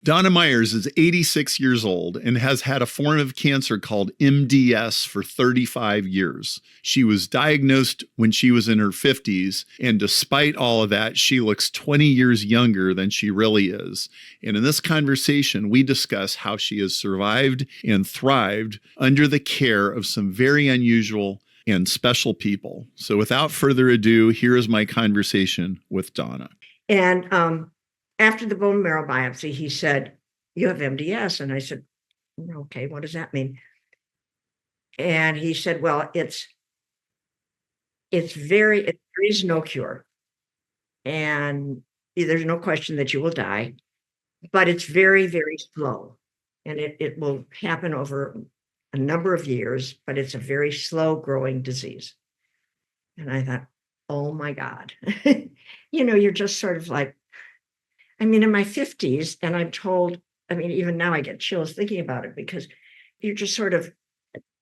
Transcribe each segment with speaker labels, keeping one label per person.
Speaker 1: Donna Meyers is 86 years old and has had a form of cancer called MDS for 35 years. She was diagnosed when she was in her 50s, and despite all of that, she looks 20 years younger than she really is. And in this conversation, we discuss how she has survived and thrived under the care of some very unusual and special people. So without further ado, here is my conversation with Donna.
Speaker 2: And after the bone marrow biopsy, he said, "You have MDS." And I said, "Okay, what does that mean?" And he said, "Well, there is no cure. And there's no question that you will die, but it's very, very slow. And it will happen over a number of years, but it's a very slow growing disease." And I thought, oh my God. You're just sort of like, in my 50s, and I'm told, even now I get chills thinking about it, because you're just sort of,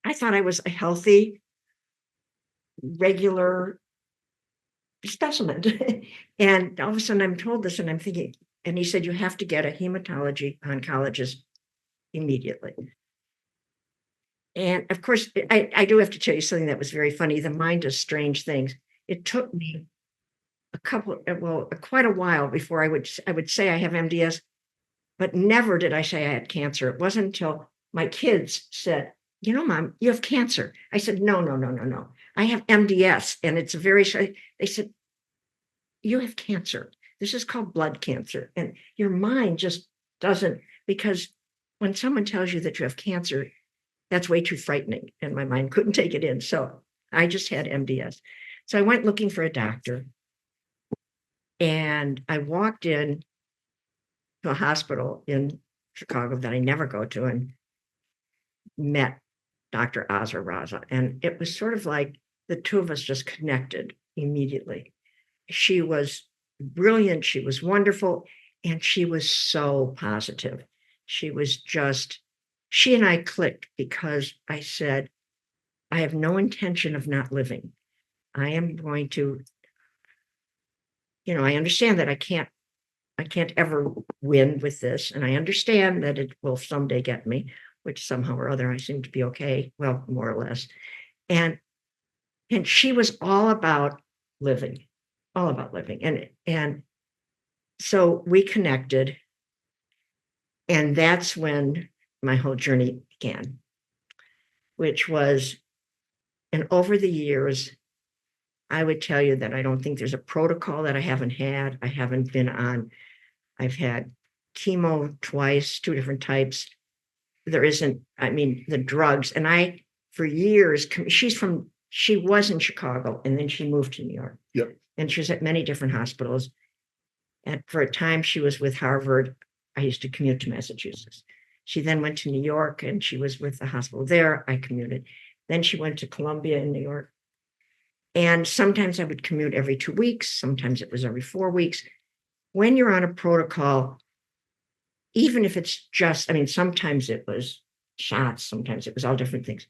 Speaker 2: I thought I was a healthy, regular specimen. And all of a sudden I'm told this, and I'm thinking, and he said, "You have to get a hematology oncologist immediately." And of course, I do have to tell you something that was very funny. The mind does strange things. It took me quite a while before I would say I have MDS, but never did I say I had cancer. It wasn't until my kids said, "Mom, you have cancer." I said, "No, no, no, no, no. I have MDS." And it's they said, "You have cancer. This is called blood cancer." And your mind just doesn't, because when someone tells you that you have cancer, that's way too frightening. And my mind couldn't take it in. So I just had MDS. So I went looking for a doctor. And I walked in to a hospital in Chicago that I never go to, and met Dr. Azra Raza. And it was sort of like the two of us just connected immediately. She was brilliant. She was wonderful. And she was so positive. She and I clicked, because I said, "I have no intention of not living. I am going to, I understand that I can't ever win with this. And I understand that it will someday get me," which somehow or other I seem to be okay. Well, more or less. And she was all about living, all about living. And so we connected. And that's when my whole journey began, which was, and over the years, I would tell you that I don't think there's a protocol that I haven't had. I haven't been on. I've had chemo twice, 2 different types. There isn't, the drugs. And for years, she was in Chicago, and then she moved to New York.
Speaker 1: Yep.
Speaker 2: And she was at many different hospitals. And for a time, she was with Harvard. I used to commute to Massachusetts. She then went to New York, and she was with the hospital there. I commuted. Then she went to Columbia in New York. And sometimes I would commute every 2 weeks. Sometimes it was every 4 weeks. When you're on a protocol, even if it's just, sometimes it was shots, sometimes it was all different things.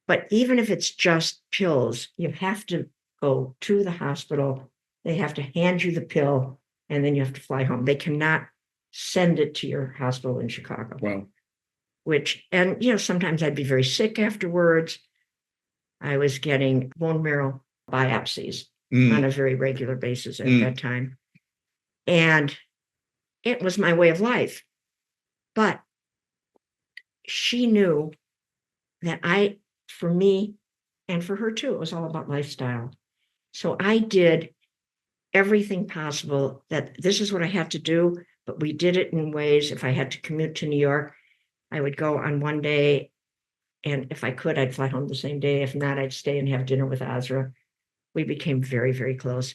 Speaker 2: But even if it's just pills, you have to go to the hospital. They have to hand you the pill, and then you have to fly home. They cannot send it to your hospital in Chicago.
Speaker 1: Wow.
Speaker 2: Sometimes I'd be very sick afterwards. I was getting bone marrow biopsies on a very regular basis at that time. And it was my way of life. But she knew that for me, and for her too, it was all about lifestyle. So I did everything possible that this is what I had to do, but we did it in ways. If I had to commute to New York, I would go on one day, and if I could, I'd fly home the same day. If not, I'd stay and have dinner with Azra. We became very, very close.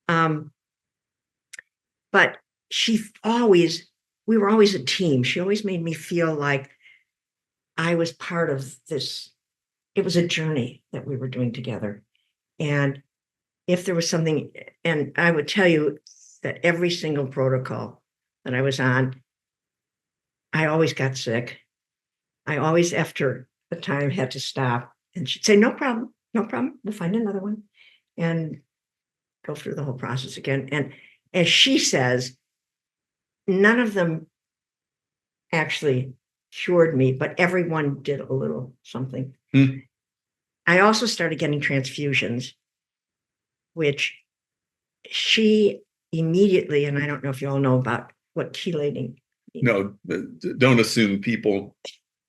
Speaker 2: But we were always a team. She always made me feel like I was part of this. It was a journey that we were doing together. And if there was something, and I would tell you that every single protocol that I was on, I always got sick. I always, after a time, had to stop. And she'd say, "No problem, no problem. We'll find another one." And go through the whole process again. And as she says, none of them actually cured me, but everyone did a little something.
Speaker 1: Hmm.
Speaker 2: I also started getting transfusions, which she immediately, and I don't know if you all know about what chelating means.
Speaker 1: No, don't assume people.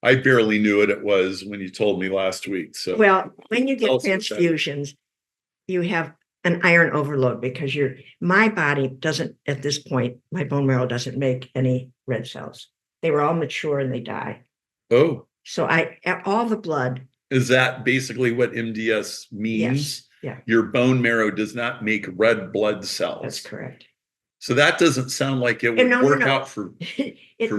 Speaker 1: I barely knew what it was when you told me last week. So,
Speaker 2: Well, when you get
Speaker 1: Tell us what that is.
Speaker 2: transfusions, you have an iron overload because my body doesn't, at this point, my bone marrow doesn't make any red cells. They were all mature and they die.
Speaker 1: Oh,
Speaker 2: So all the blood,
Speaker 1: is that basically what MDS means?
Speaker 2: yeah,
Speaker 1: Your bone marrow does not make red blood cells.
Speaker 2: that's correct.
Speaker 1: So that doesn't sound like it would
Speaker 2: No,
Speaker 1: work
Speaker 2: no.
Speaker 1: out for.
Speaker 2: It
Speaker 1: for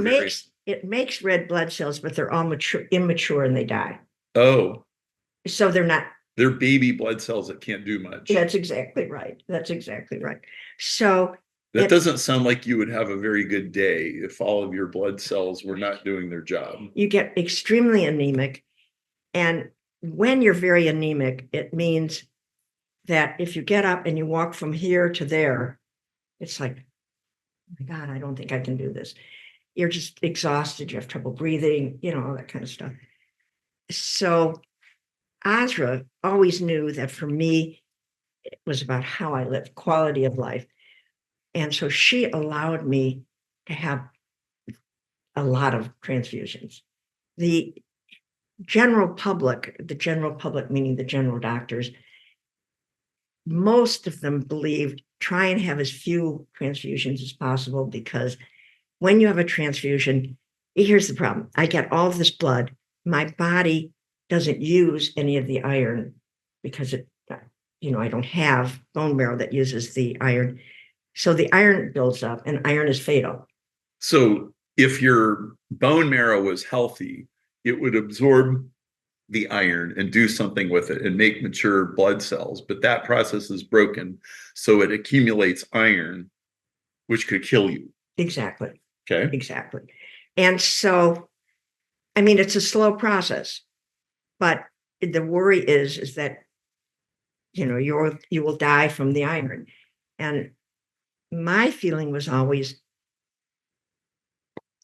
Speaker 2: makes red blood cells, but they're all immature and they die.
Speaker 1: Oh,
Speaker 2: So they're not.
Speaker 1: they're baby blood cells that can't do much.
Speaker 2: That's exactly right. That's exactly right. So
Speaker 1: That doesn't sound like you would have a very good day if all of your blood cells were not doing their job.
Speaker 2: you get extremely anemic. And when you're very anemic, it means that if you get up and you walk from here to there, it's like, oh my God, I don't think I can do this. You're just exhausted. You have trouble breathing, all that kind of stuff. So Azra always knew that for me, it was about how I live, quality of life. And so she allowed me to have a lot of transfusions. The general public meaning the general doctors, most of them believed try and have as few transfusions as possible, because when you have a transfusion, here's the problem. I get all of this blood. My body doesn't use any of the iron because I don't have bone marrow that uses the iron. So the iron builds up, and iron is fatal.
Speaker 1: So if your bone marrow was healthy, it would absorb the iron and do something with it and make mature blood cells. But that process is broken. So it accumulates iron, which could kill you.
Speaker 2: Exactly.
Speaker 1: Okay.
Speaker 2: Exactly. And so, it's a slow process, but the worry is that, you will die from the iron. And my feeling was always,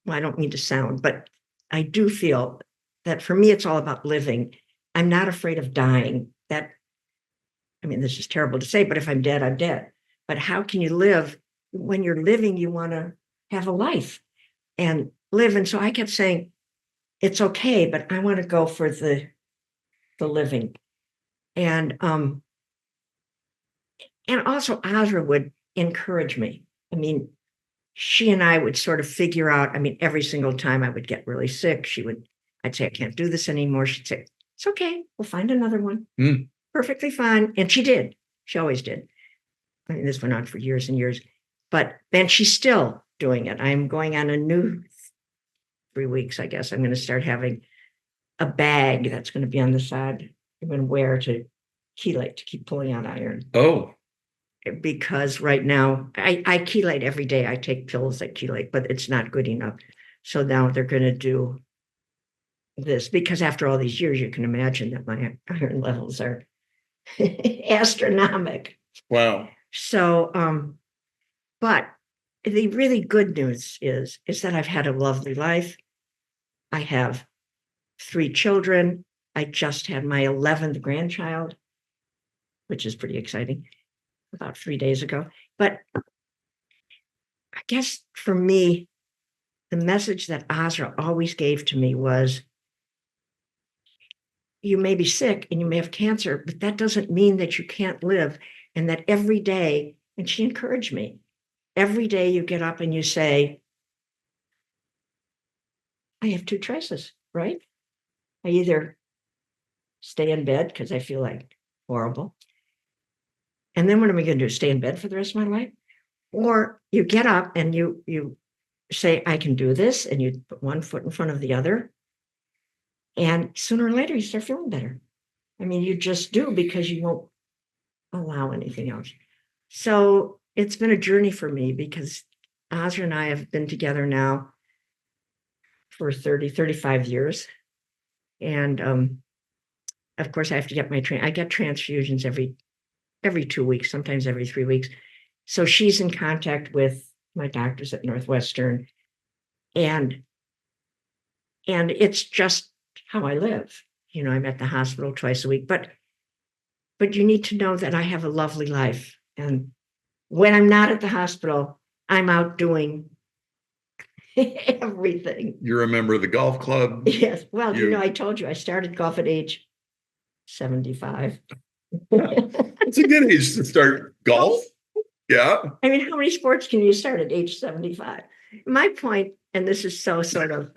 Speaker 2: well, I don't mean to sound, but I do feel that for me, it's all about living. I'm not afraid of dying. This is terrible to say, but if I'm dead, I'm dead. But how can you live? When you're living, you want to have a life and live. And so I kept saying, it's okay, but I want to go for the living. And also Azra would encourage me. She and I would sort of figure out, every single time I would get really sick, I'd say, I can't do this anymore. She'd say, it's okay. We'll find another one. Perfectly fine. And she did. She always did. This went on for years and years, but then she's still doing it. I'm going on a new 3 weeks, I guess. I'm going to start having a bag that's going to be on the side I'm going to wear to chelate, to keep pulling out iron.
Speaker 1: Oh.
Speaker 2: Because right now I chelate every day. I take pills that chelate, but it's not good enough. So now they're going to do this, because after all these years, you can imagine that my iron levels are astronomical.
Speaker 1: Wow.
Speaker 2: So, but the really good news is that I've had a lovely life. I have 3 children. I just had my 11th grandchild, which is pretty exciting, about 3 days ago. But I guess for me, the message that Azra always gave to me was, you may be sick and you may have cancer, but that doesn't mean that you can't live. And that every day, and she encouraged me, every day you get up and you say, I have 2 choices, right? I either stay in bed because I feel like horrible. And then what am I going to do? Stay in bed for the rest of my life? Or you get up and you say, I can do this. And you put one foot in front of the other. And sooner or later, you start feeling better. You just do, because you won't allow anything else. So it's been a journey for me, because Azra and I have been together now for 35 years. And of course, I have to get I get transfusions every 2 weeks, sometimes every 3 weeks. So she's in contact with my doctors at Northwestern. And And it's just how I live. I'm at the hospital twice a week, but you need to know that I have a lovely life. And when I'm not at the hospital, I'm out doing everything.
Speaker 1: You're a member of the golf club.
Speaker 2: Yes. Well, I told you I started golf at age 75.
Speaker 1: It's a good age to start golf. Yeah.
Speaker 2: I mean, how many sports can you start at age 75? My point, and this is so sort of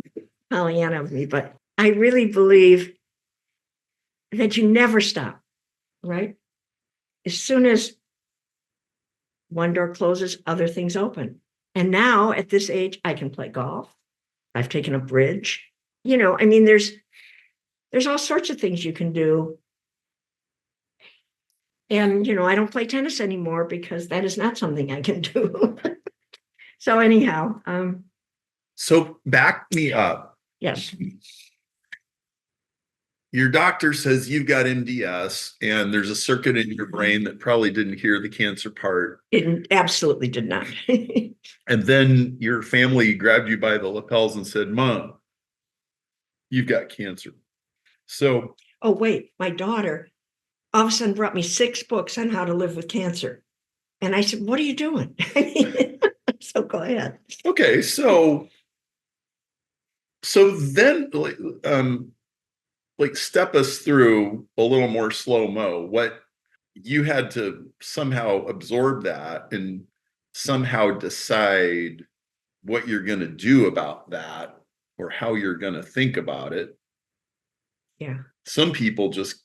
Speaker 2: Pollyanna of me, but I really believe that you never stop, right? As soon as one door closes, other things open. And now at this age, I can play golf. I've taken a bridge. I mean, there's all sorts of things you can do. And, I don't play tennis anymore because that is not something I can do. So anyhow.
Speaker 1: So back me up.
Speaker 2: Yes.
Speaker 1: Your doctor says you've got MDS and there's a circuit in your brain that probably didn't hear the cancer part.
Speaker 2: It absolutely did not.
Speaker 1: And then your family grabbed you by the lapels and said, Mom, you've got cancer. So.
Speaker 2: Oh, wait, my daughter all of a sudden brought me 6 books on how to live with cancer. And I said, what are you doing? So go ahead.
Speaker 1: Okay. So then, step us through a little more slow-mo. What you had to somehow absorb that and somehow decide what you're going to do about that or how you're going to think about it.
Speaker 2: Yeah.
Speaker 1: Some people just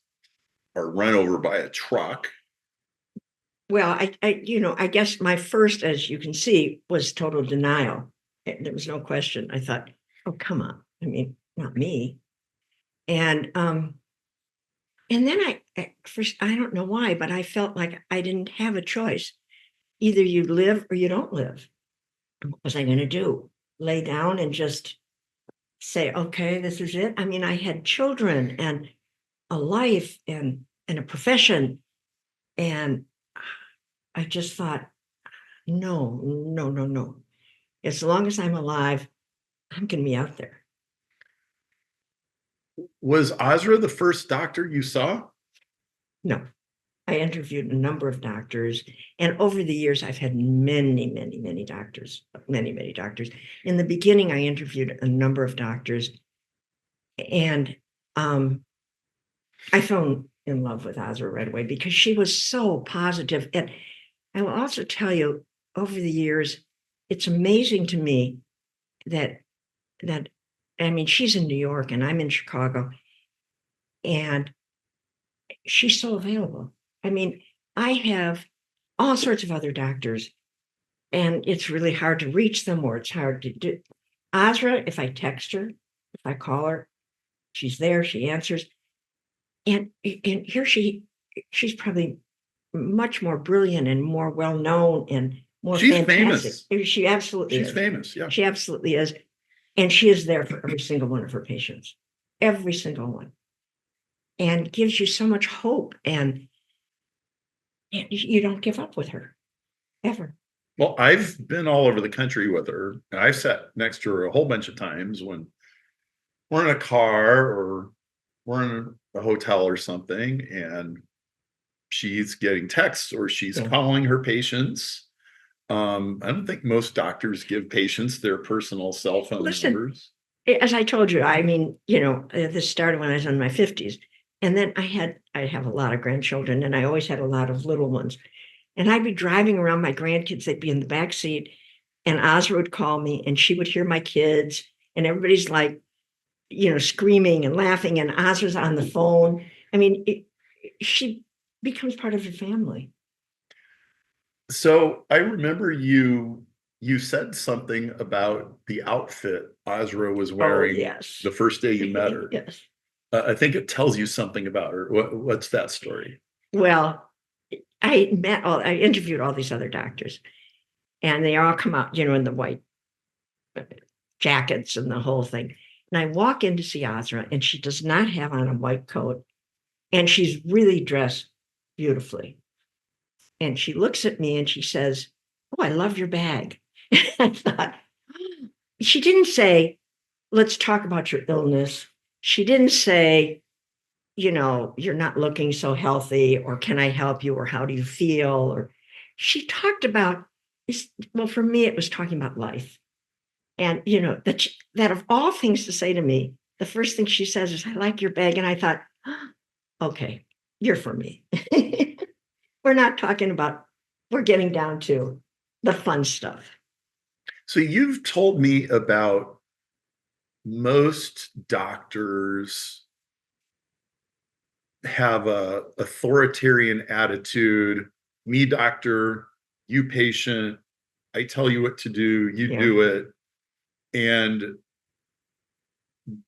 Speaker 1: are run over by a truck.
Speaker 2: Well, I guess my first, as you can see, was total denial. There was no question. I thought, oh, come on. I mean, not me. And then first, I don't know why, but I felt like I didn't have a choice. Either you live or you don't live. What was I going to do? Lay down and just say, okay, this is it. I mean, I had children and a life and a profession. And I just thought, no. As long as I'm alive, I'm going to be out there.
Speaker 1: Was Ozra the first doctor you saw?
Speaker 2: No. I interviewed a number of doctors, and over the years, I've had many doctors, many doctors. In the beginning, I interviewed a number of doctors, and I fell in love with Ozra right away because she was so positive. And I will also tell you, over the years, it's amazing to me that I mean, she's in New York and I'm in Chicago, and she's so available. I mean, I have all sorts of other doctors, and it's really hard to reach them, or it's hard to do. Ozra, if I text her, if I call her, she's there, she answers. And here she's probably much more brilliant and more well-known and more fantastic.
Speaker 1: Famous.
Speaker 2: She absolutely is.
Speaker 1: She's famous, yeah.
Speaker 2: She absolutely is. And she is there for every single one of her patients, every single one, and gives you so much hope. And you don't give up with her, ever.
Speaker 1: Well, I've been all over the country with her. And I've sat next to her a whole bunch of times when we're in a car or we're in a hotel or something, and she's getting texts or she's calling her patients. I don't think most doctors give patients their personal cell phone numbers.
Speaker 2: As I told you, I mean, this started when I was in my 50s. And then I have a lot of grandchildren, and I always had a lot of little ones. And I'd be driving around my grandkids, they'd be in the back seat, and Ozra would call me, and she would hear my kids, and everybody's like, screaming and laughing, and Ozra's on the phone. I mean, she becomes part of your family.
Speaker 1: So I remember you said something about the outfit Ozra was wearing the first day you met her.
Speaker 2: Yes.
Speaker 1: I think it tells you something about her. What's that story?
Speaker 2: Well, I interviewed all these other doctors, and they all come out, in the white jackets and the whole thing. And I walk in to see Ozra, and she does not have on a white coat, and she's really dressed beautifully. And she looks at me and she says, "Oh, I love your bag." I thought, she didn't say, let's talk about your illness. She didn't say, you're not looking so healthy, or can I help you, or how do you feel? Or she talked about, well, for me, it was talking about life. And, that of all things to say to me, the first thing she says is, I like your bag. And I thought, okay, you're for me. We're not talking about, we're getting down to the fun stuff.
Speaker 1: So you've told me about most doctors have a authoritarian attitude. Me, doctor, you, patient. I tell you what to do, you
Speaker 2: Yeah.
Speaker 1: do it. And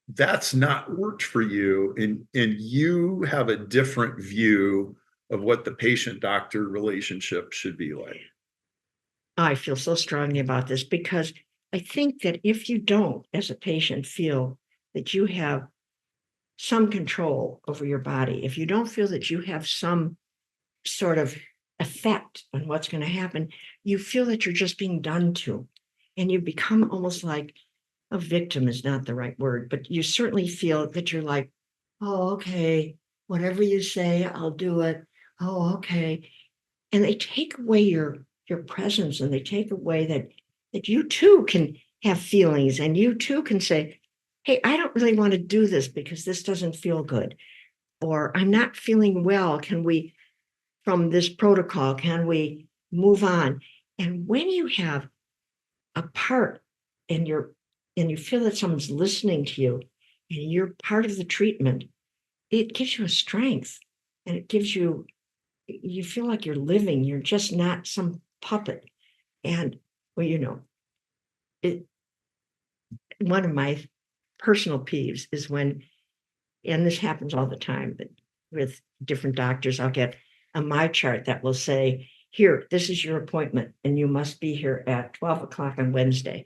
Speaker 1: that's not worked for you. And you have a different view of what the patient doctor relationship should be like.
Speaker 2: I feel so strongly about this because I think that if you don't, as a patient, feel that you have some control over your body, if you don't feel that you have some sort of effect on what's going to happen, you feel that you're just being done to. And you become almost like a victim is not the right word, but you certainly feel that you're like, oh, okay, whatever you say, I'll do it. Oh, okay. And they take away your presence, and they take away that you too can have feelings, and you too can say, hey, I don't really want to do this because this doesn't feel good, or I'm not feeling well. Can we, from this protocol, can we move on? And when you have a part and you feel that someone's listening to you and you're part of the treatment, it gives you a strength, and it gives you, you feel like you're living, you're just not some puppet. And well, it, one of my personal peeves is when, and this happens all the time, but with different doctors, I'll get a my chart that will say, here, this is your appointment, and you must be here at 12 o'clock on Wednesday.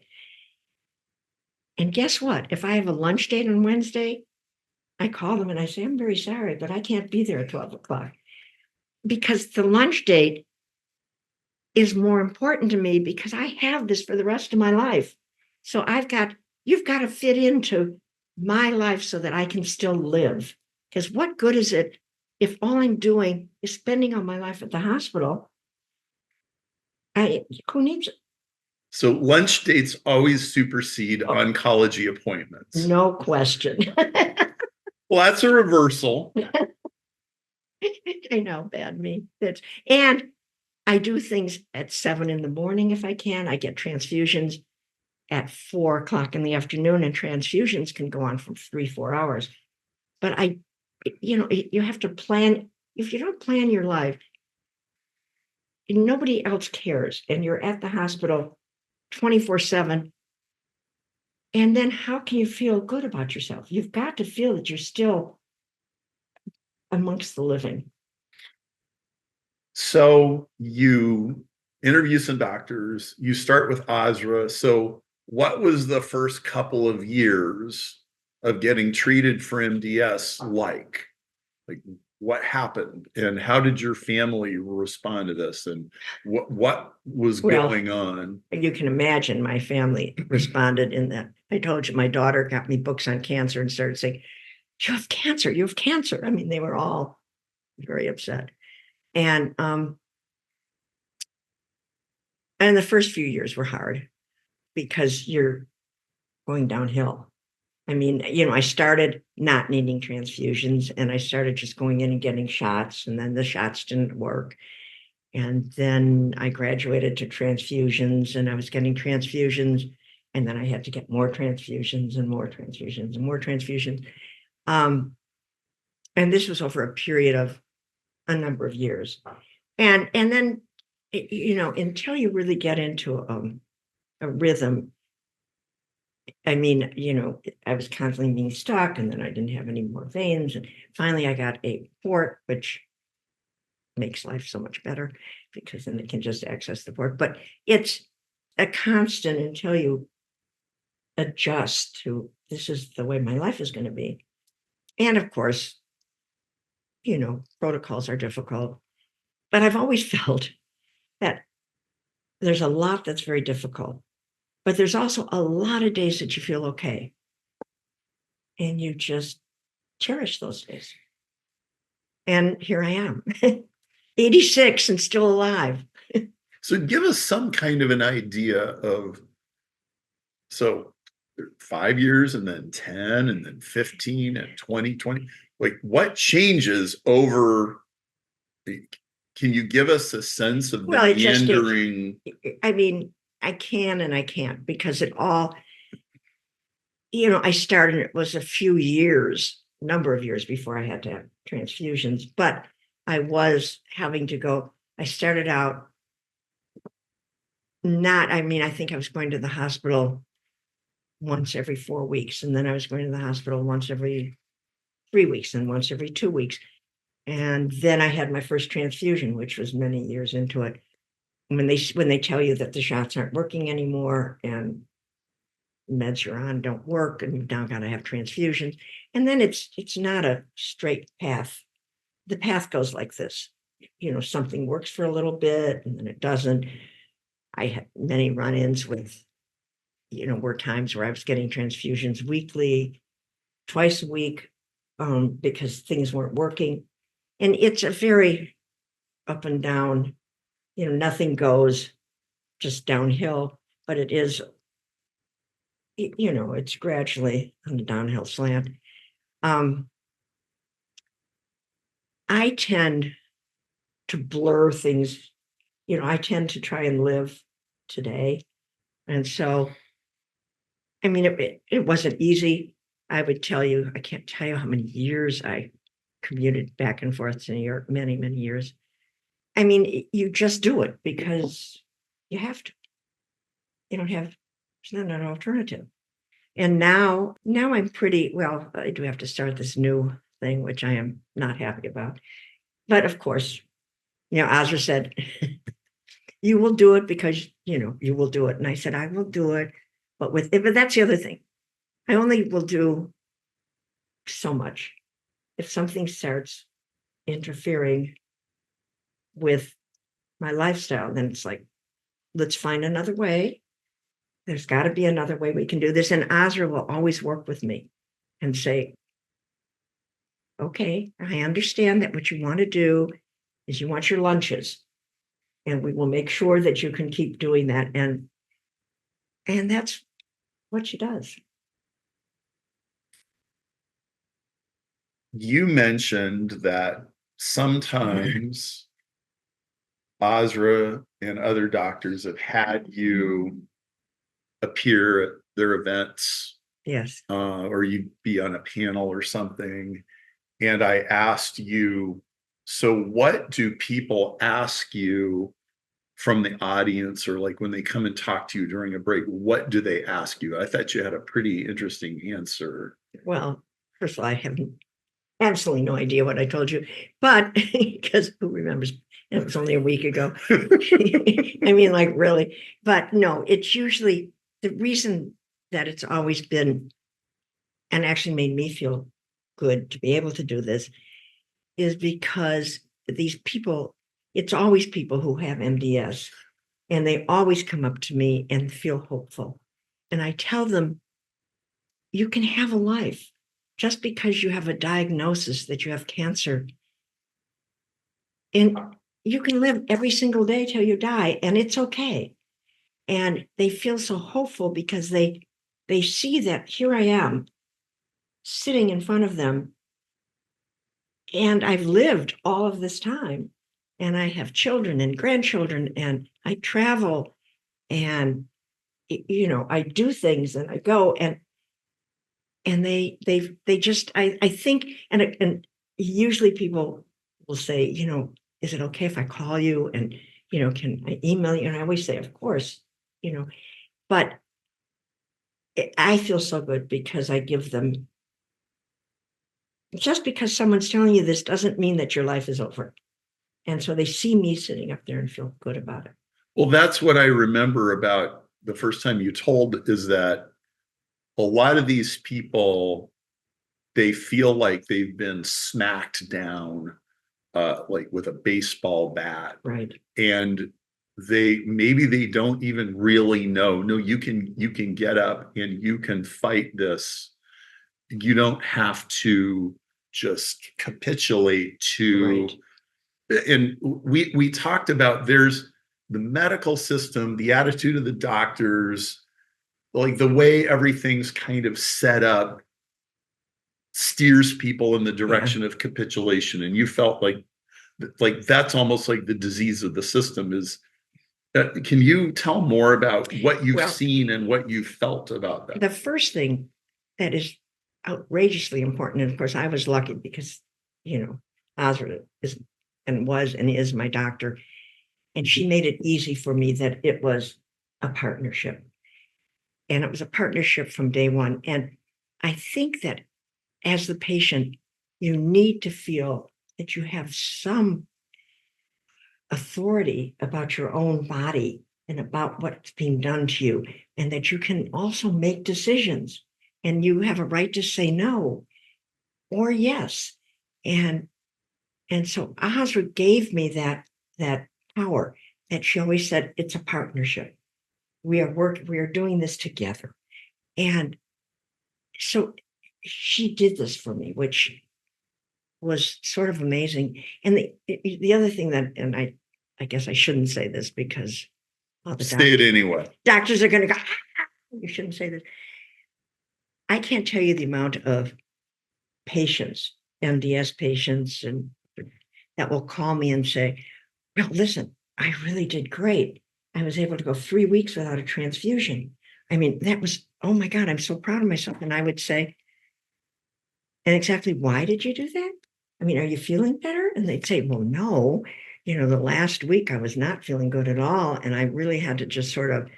Speaker 2: And guess what? If I have a lunch date on Wednesday, I call them and I say, I'm very sorry, but I can't be there at 12 o'clock, because the lunch date is more important to me, because I have this for the rest of my life. So you've got to fit into my life so that I can still live. Because what good is it if all I'm doing is spending all my life at the hospital? Who needs it?
Speaker 1: So lunch dates always supersede oncology appointments.
Speaker 2: No question.
Speaker 1: Well, that's a reversal.
Speaker 2: I know, bad me. And I do things at 7 in the morning if I can. I get transfusions at 4 o'clock in the afternoon, and transfusions can go on for 3-4 hours. But you have to plan. If you don't plan your life, nobody else cares, and you're at the hospital 24/7. And then how can you feel good about yourself? You've got to feel that you're still amongst the living.
Speaker 1: So you interview some doctors, you start with Osra. So what was the first couple of years of getting treated for MDS like? Like, what happened, and how did your family respond to this, and what was going on?
Speaker 2: You can imagine my family responded in that. I told you, my daughter got me books on cancer and started saying, you have cancer, you have cancer. I mean, they were all very upset. And the first few years were hard because you're going downhill. I mean, I started not needing transfusions, and I started just going in and getting shots, and then the shots didn't work. And then I graduated to transfusions, and I was getting transfusions, and then I had to get more transfusions and more transfusions and more transfusions. And this was over a period of a number of years. And then, until you really get into a rhythm, I mean, I was constantly being stuck, and then I didn't have any more veins. And finally I got a port, which makes life so much better because then they can just access the port. But it's a constant until you adjust to, this is the way my life is going to be. And of course, protocols are difficult, but I've always felt that there's a lot that's very difficult, but there's also a lot of days that you feel okay. and you just cherish those days. And here I am, 86 and still alive.
Speaker 1: So give us some kind of an idea of, so 5 years and then 10 and then 15 and 2020, like what changes over, can you give us a sense of the
Speaker 2: Well, it just is.
Speaker 1: meandering?
Speaker 2: I mean, I can and I can't, because it all, I started, it was a number of years before I had to have transfusions, but I was having to go. I started out I think I was going to the hospital once every 4 weeks, and then I was going to the hospital once every 3 weeks and once every 2 weeks. And then I had my first transfusion, which was many years into it. When they tell you that the shots aren't working anymore and meds you're on don't work, and you've now got to have transfusions. And then it's not a straight path. The path goes like this. Something works for a little bit and then it doesn't. I had many run-ins with, were times where I was getting transfusions weekly, twice a week, because things weren't working. And it's a very up and down, nothing goes just downhill, but it is, it's gradually on the downhill slant. I tend to blur things, I tend to try and live today. And so, it wasn't easy. I would tell you, I can't tell you how many years I commuted back and forth to New York, many, many years. You just do it because you have to. It's not an alternative. And now I'm pretty, well, I do have to start this new thing, which I am not happy about. But of course, Azra said, you will do it because, you will do it. And I said, I will do it. But that's the other thing. I only will do so much. If something starts interfering with my lifestyle, then it's like, let's find another way. There's got to be another way we can do this. And Azra will always work with me and say, okay, I understand that what you want to do is you want your lunches, and we will make sure that you can keep doing that. And that's what she does.
Speaker 1: You mentioned that sometimes Azra and other doctors have had you appear at their events.
Speaker 2: Yes.
Speaker 1: Or you'd be on a panel or something. And I asked you, so what do people ask you from the audience, or like when they come and talk to you during a break, what do they ask you? I thought you had a pretty interesting answer.
Speaker 2: Well, first of all, I have absolutely no idea what I told you, but because who remembers? It was only a week ago. Like really, but no, it's usually the reason that it's always been, and actually made me feel good to be able to do this, is because these people, it's always people who have MDS, and they always come up to me and feel hopeful. And I tell them, you can have a life. Just because you have a diagnosis that you have cancer, and you can live every single day till you die, and it's okay. And they feel so hopeful because they see that here I am sitting in front of them, and I've lived all of this time, and I have children and grandchildren, and I travel, and I do things, and I go, and they just, I think, and usually people will say, is it okay if I call you, and can I email you? And I always say, of course, but I feel so good because I give them, just because someone's telling you this doesn't mean that your life is over. And so they see me sitting up there and feel good about it.
Speaker 1: Well, that's what I remember about the first time you told, is that a lot of these people, they feel like they've been smacked down, like with a baseball bat.
Speaker 2: Right.
Speaker 1: And maybe they don't even really know. No, you can get up and you can fight this. you don't have to just capitulate to.
Speaker 2: Right.
Speaker 1: And we talked about there's the medical system, the attitude of the doctors, like the way everything's kind of set up steers people in the
Speaker 2: Yeah.
Speaker 1: direction of capitulation. And you felt like that's almost like the disease of the system is. Can you tell more about what you've
Speaker 2: Well,
Speaker 1: seen and what you felt about that?
Speaker 2: the first thing that is outrageously important, and of course I was lucky because, Osra is and was and is my doctor, and she made it easy for me that it was a partnership. And it was a partnership from day one. And I think that as the patient, you need to feel that you have some authority about your own body and about what's being done to you, and that you can also make decisions and you have a right to say no or yes. And so Ahasra gave me that power that she always said, it's a partnership. We are doing this together. And so she did this for me, which was sort of amazing. And the other thing that, and I guess I shouldn't say this because all the
Speaker 1: Say it anyway.
Speaker 2: doctors are going to go, you shouldn't say this. I can't tell you the amount of patients, MDS patients, and that will call me and say, well, listen, I really did great. I was able to go 3 weeks without a transfusion. I mean, that was, oh my God, I'm so proud of myself. And I would say, and exactly why did you do that? I mean, are you feeling better? And they'd say, well, no, the last week I was not feeling good at all. And I really had to just sort of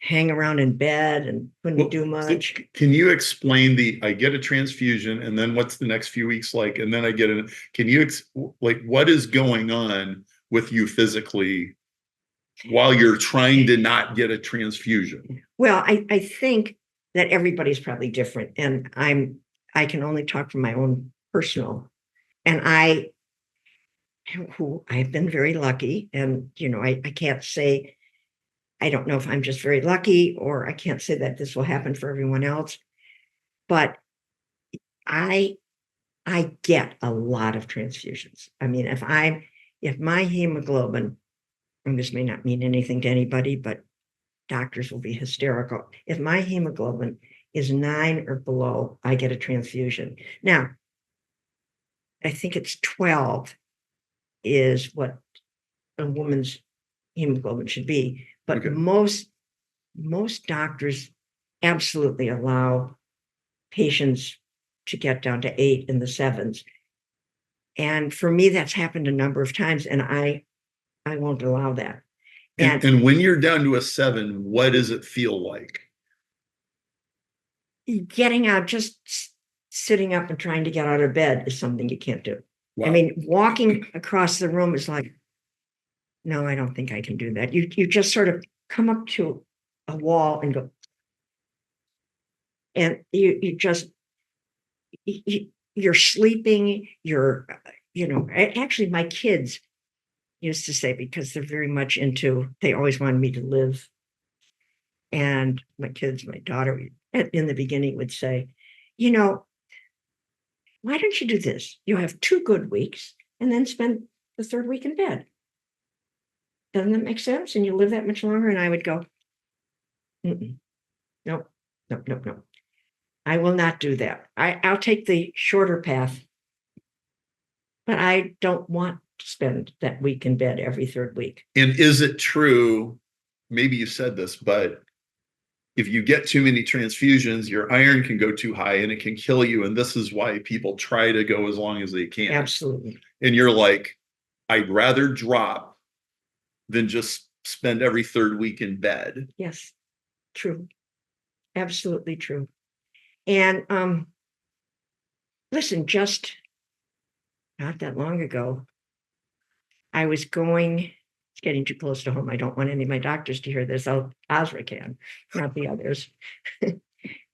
Speaker 2: hang around in bed and couldn't do much.
Speaker 1: Can you explain I get a transfusion and then what's the next few weeks like? And then I get can you, what is going on with you physically while you're trying to not get a transfusion?
Speaker 2: Well, I think that everybody's probably different. And I can only talk from my own personal, and I've been very lucky. And, I can't say, I don't know if I'm just very lucky, or I can't say that this will happen for everyone else, but I get a lot of transfusions. I mean, if my hemoglobin, and this may not mean anything to anybody, but doctors will be hysterical. If my hemoglobin is 9 or below, I get a transfusion. Now, I think it's 12 is what a woman's hemoglobin should be, but
Speaker 1: Okay.
Speaker 2: most doctors absolutely allow patients to get down to 8 in the 7s. And for me, that's happened a number of times, and I won't allow that.
Speaker 1: And when you're down to a 7, what does it feel like?
Speaker 2: Getting out, just sitting up and trying to get out of bed is something you can't do.
Speaker 1: Wow.
Speaker 2: I mean, walking across the room is like, no, I don't think I can do that. You just sort of come up to a wall and go, and you're sleeping. Actually, my kids used to say, because they're very much they always wanted me to live. And my daughter in the beginning would say, why don't you do this? You have 2 good weeks and then spend the 3rd week in bed. Doesn't that make sense? And you live that much longer. And I would go, nope. I will not do that. I'll take the shorter path, but I don't want to spend that week in bed every 3rd week.
Speaker 1: And is it true? Maybe you said this, but if you get too many transfusions, your iron can go too high and it can kill you. And this is why people try to go as long as they can.
Speaker 2: Absolutely.
Speaker 1: And you're like, I'd rather drop than just spend every 3rd week in bed.
Speaker 2: Yes, true. Absolutely true. And listen, just not that long ago, I was it's getting too close to home. I don't want any of my doctors to hear this. Osra can, not the others.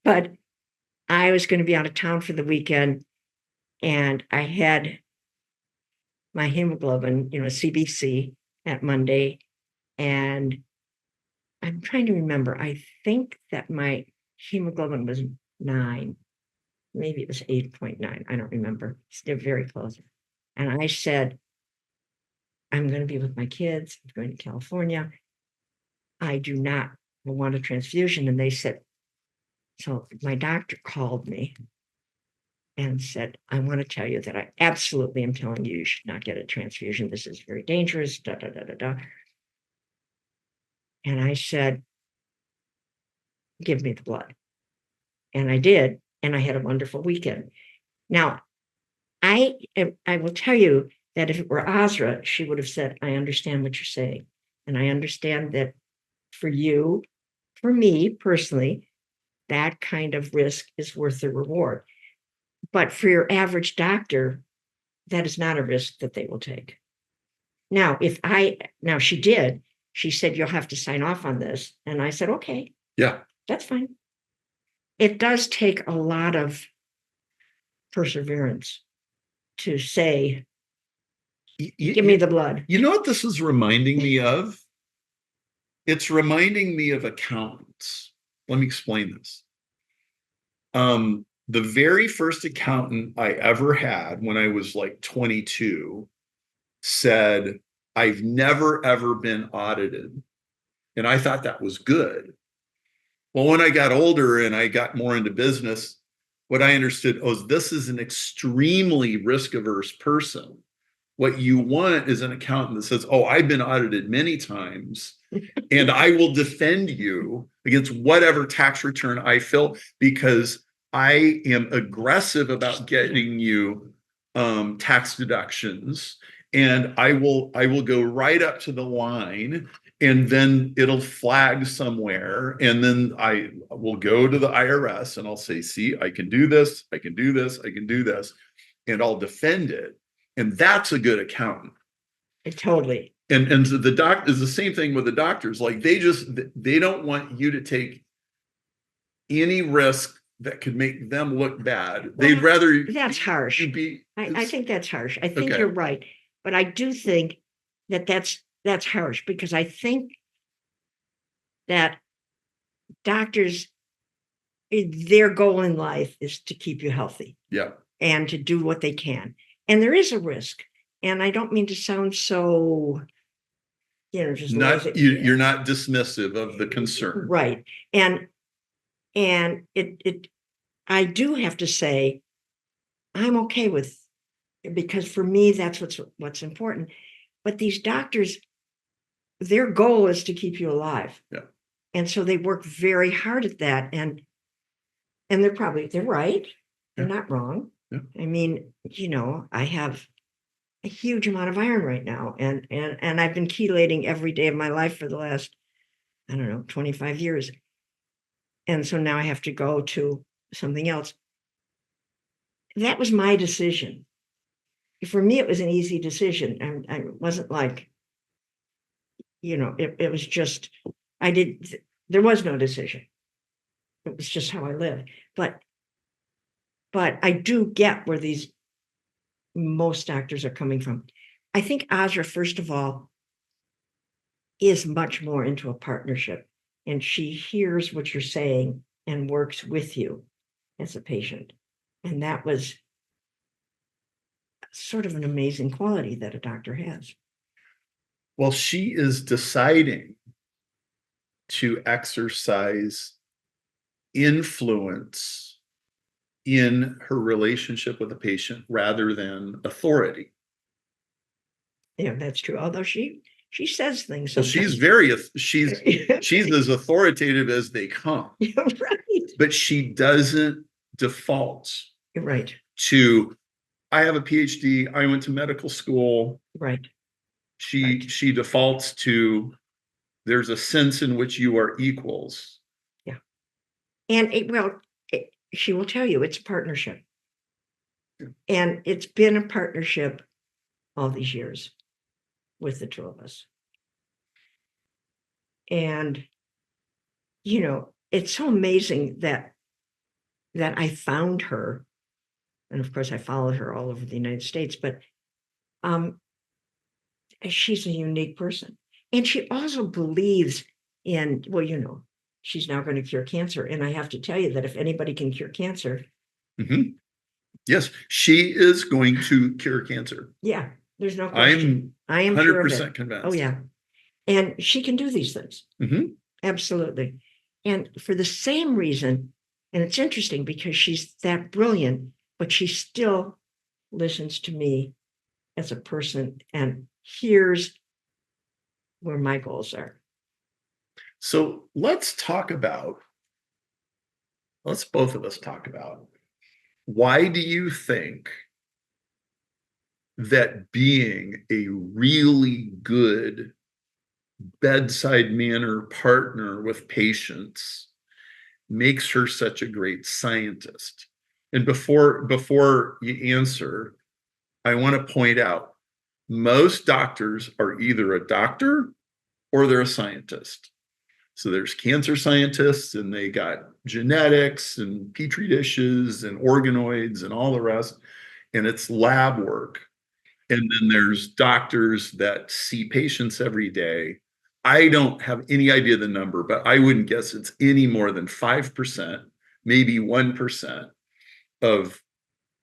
Speaker 2: But I was going to be out of town for the weekend, and I had my hemoglobin, CBC at Monday. And I'm trying to remember, I think that my hemoglobin was 9 maybe it was 8.9. I don't remember. They're very close. And I said, I'm going to be with my kids. I'm going to California. I do not want a transfusion. And they said, so my doctor called me and said, I want to tell you that I absolutely am telling you, you should not get a transfusion. This is very dangerous. Da, da, da, da, da. And I said, give me the blood. And I did. And I had a wonderful weekend. Now, I will tell you that if it were Azra, she would have said, I understand what you're saying. And I understand that for you, for me personally, that kind of risk is worth the reward. But for your average doctor, that is not a risk that they will take. Now, she did, she said, you'll have to sign off on this. And I said, okay.
Speaker 1: Yeah.
Speaker 2: That's fine. It does take a lot of perseverance to say, give me the blood.
Speaker 1: You know what this is reminding me of? It's reminding me of accountants. Let me explain this. The very first accountant I ever had when I was like 22 said, I've never, ever been audited. And I thought that was good. Well, when I got older and I got more into business, what I understood, this is an extremely risk-averse person. What you want is an accountant that says, I've been audited many times and I will defend you against whatever tax return I fill because I am aggressive about getting you tax deductions, and I will go right up to the line, and then it'll flag somewhere, and then I will go to the IRS and I'll say, see, I can do this, I can do this, I can do this, and I'll defend it. And that's a good accountant.
Speaker 2: Totally.
Speaker 1: And so the doc is the same thing with the doctors. Like they don't want you to take any risk that could make them look bad.
Speaker 2: Well,
Speaker 1: They'd rather
Speaker 2: that's harsh. I think that's harsh. I think you're right. But I do think that that's harsh because I think that doctors, their goal in life is to keep you healthy.
Speaker 1: Yeah.
Speaker 2: And to do what they can. And there is a risk. And I don't mean to sound so, just
Speaker 1: you're not dismissive of the concern.
Speaker 2: Right. And I do have to say, I'm okay with it because for me, that's what's important. But these doctors, their goal is to keep you alive.
Speaker 1: Yeah.
Speaker 2: And so they work very hard at that. And they're right. They're not wrong.
Speaker 1: Yeah.
Speaker 2: I mean, I have a huge amount of iron right now. And I've been chelating every day of my life for the last, 25 years. And so now I have to go to something else. That was my decision. For me, it was an easy decision. And I wasn't like, it was just, there was no decision. It was just how I lived. But I do get where most doctors are coming from. I think Azra, first of all, is much more into a partnership, and she hears what you're saying and works with you as a patient. And that was sort of an amazing quality that a doctor has.
Speaker 1: Well, she is deciding to exercise influence in her relationship with the patient rather than authority.
Speaker 2: Yeah, that's true. Although she says things.
Speaker 1: Well, she's as authoritative as they come.
Speaker 2: You're right.
Speaker 1: But she doesn't default.
Speaker 2: You're right.
Speaker 1: To, I have a PhD, I went to medical school.
Speaker 2: Right.
Speaker 1: She defaults to, there's a sense in which you are equals.
Speaker 2: Yeah. And she will tell you it's a partnership. Yeah. And it's been a partnership all these years with the two of us. And, it's so amazing that I found her. And of course, I followed her all over the United States, but she's a unique person. And she also believes in, she's now going to cure cancer. And I have to tell you that if anybody can cure cancer,
Speaker 1: Mhm. Yes, she is going to cure cancer.
Speaker 2: Yeah, there's no question. I am sure of it.
Speaker 1: 100% convinced.
Speaker 2: Oh, yeah. And she can do these things.
Speaker 1: Mhm.
Speaker 2: Absolutely. And for the same reason, and it's interesting because she's that brilliant, but she still listens to me as a person and hears where my goals are.
Speaker 1: So let's both of us talk about, why do you think that being a really good bedside manner partner with patients makes her such a great scientist? And before you answer, I want to point out, most doctors are either a doctor or they're a scientist. So there's cancer scientists, and they got genetics and petri dishes and organoids and all the rest, and it's lab work. And then there's doctors that see patients every day. I don't have any idea the number, but I wouldn't guess it's any more than 5%, maybe 1% of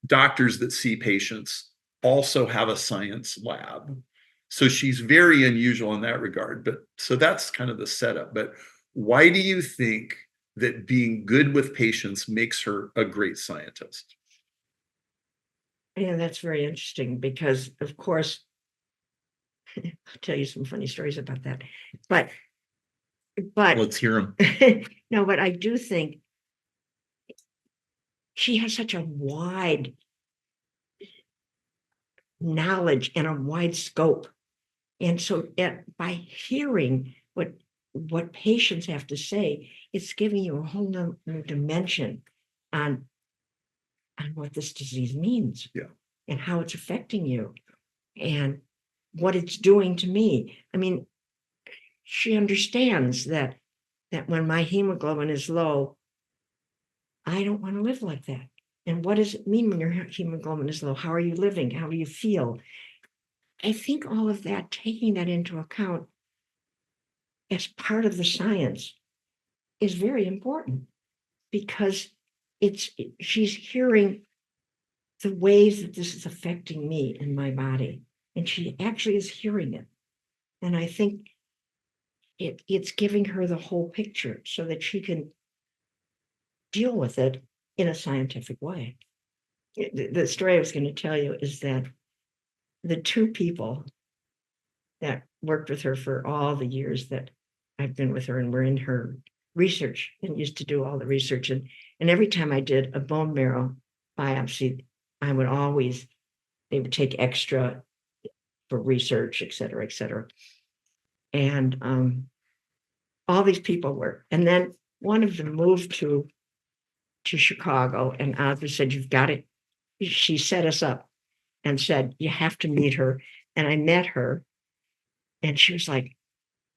Speaker 1: doctors that see patients also have a science lab. So she's very unusual in that regard. But so that's kind of the setup. But why do you think that being good with patients makes her a great scientist?
Speaker 2: Yeah, that's very interesting because, of course, I'll tell you some funny stories about that. But
Speaker 1: Let's hear them.
Speaker 2: no, but I do think she has such a wide knowledge and a wide scope. And so by hearing what patients have to say, it's giving you a whole new dimension on what this disease means.
Speaker 1: Yeah.
Speaker 2: And how it's affecting you and what it's doing to me. I mean, she understands that when my hemoglobin is low, I don't want to live like that. And what does it mean when your hemoglobin is low? How are you living? How do you feel? I think all of that, taking that into account as part of the science, is very important because she's hearing the ways that this is affecting me in my body, and she actually is hearing it. And I think it's giving her the whole picture so that she can deal with it in a scientific way. The story I was going to tell you is that the two people that worked with her for all the years that I've been with her and were in her research and used to do all the research. And every time I did a bone marrow biopsy, I would always, they would take extra for research, et cetera, et cetera. And all these people were. And then one of them moved to Chicago, and Audrey said, "You've got it." She set us up and said, "You have to meet her." And I met her, and she was like,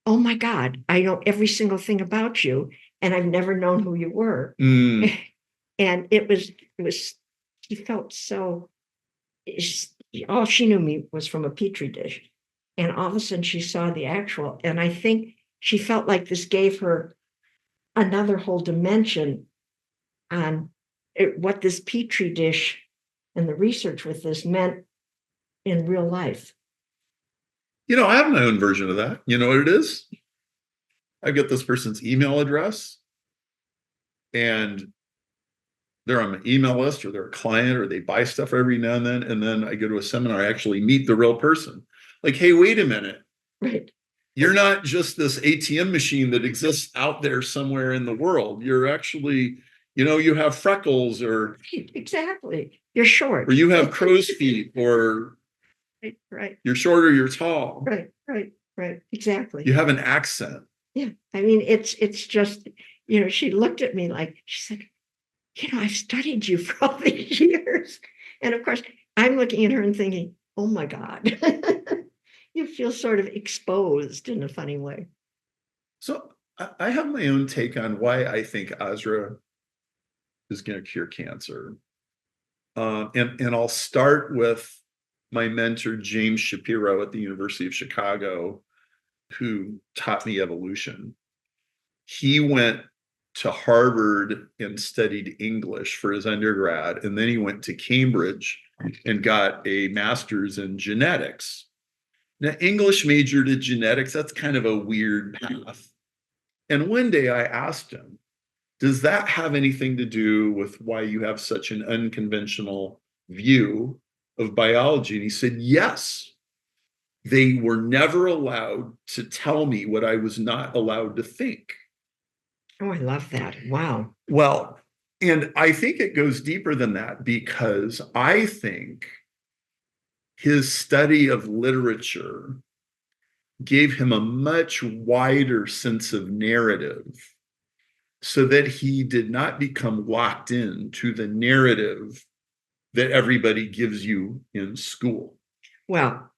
Speaker 2: "Oh my God, I know every single thing about you, and I've never known who you were."
Speaker 1: Mm.
Speaker 2: And it was, she felt so, all she knew me was from a petri dish. And all of a sudden she saw the actual, and I think she felt like this gave her another whole dimension on what this petri dish and the research with this meant in real life.
Speaker 1: I have my own version of that. You know what it is? I get this person's email address, and they're on my email list, or they're a client, or they buy stuff every now and then. And then I go to a seminar, I actually meet the real person. Like, hey, wait a minute.
Speaker 2: Right.
Speaker 1: You're not just this ATM machine that exists out there somewhere in the world. You're actually, you have freckles, or
Speaker 2: Exactly. You're short.
Speaker 1: or you have crow's feet, or
Speaker 2: right.
Speaker 1: you're short or you're tall.
Speaker 2: Right. Exactly.
Speaker 1: You have an accent.
Speaker 2: Yeah. I mean, it's just, she looked at me like, she said, I've studied you for all these years. And of course, I'm looking at her and thinking, oh my God, you feel sort of exposed in a funny way.
Speaker 1: So I have my own take on why I think Azra is going to cure cancer. And I'll start with my mentor, James Shapiro at the University of Chicago, who taught me evolution. He went to Harvard and studied English for his undergrad. And then he went to Cambridge and got a master's in genetics. Now, English major to genetics, that's kind of a weird path. And one day I asked him, does that have anything to do with why you have such an unconventional view of biology? And he said, yes. They were never allowed to tell me what I was not allowed to think.
Speaker 2: Oh, I love that. Wow.
Speaker 1: Well, and I think it goes deeper than that, because I think his study of literature gave him a much wider sense of narrative, so that he did not become locked in to the narrative that everybody gives you in school.
Speaker 2: Well,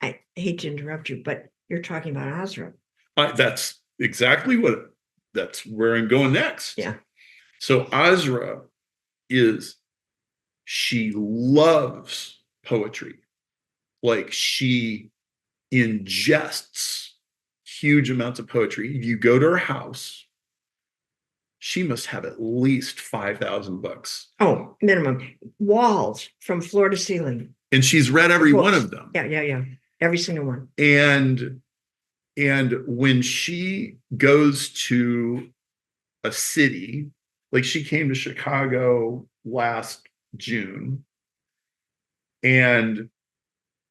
Speaker 2: I hate to interrupt you, but you're talking about Azra.
Speaker 1: That's exactly that's where I'm going next.
Speaker 2: Yeah.
Speaker 1: So Azra she loves poetry. Like, she ingests huge amounts of poetry. If you go to her house, she must have at least 5,000 books.
Speaker 2: Oh, minimum. Walls from floor to ceiling.
Speaker 1: And she's read every one of them.
Speaker 2: Yeah. Every single one.
Speaker 1: And when she goes to a city, like she came to Chicago last June, and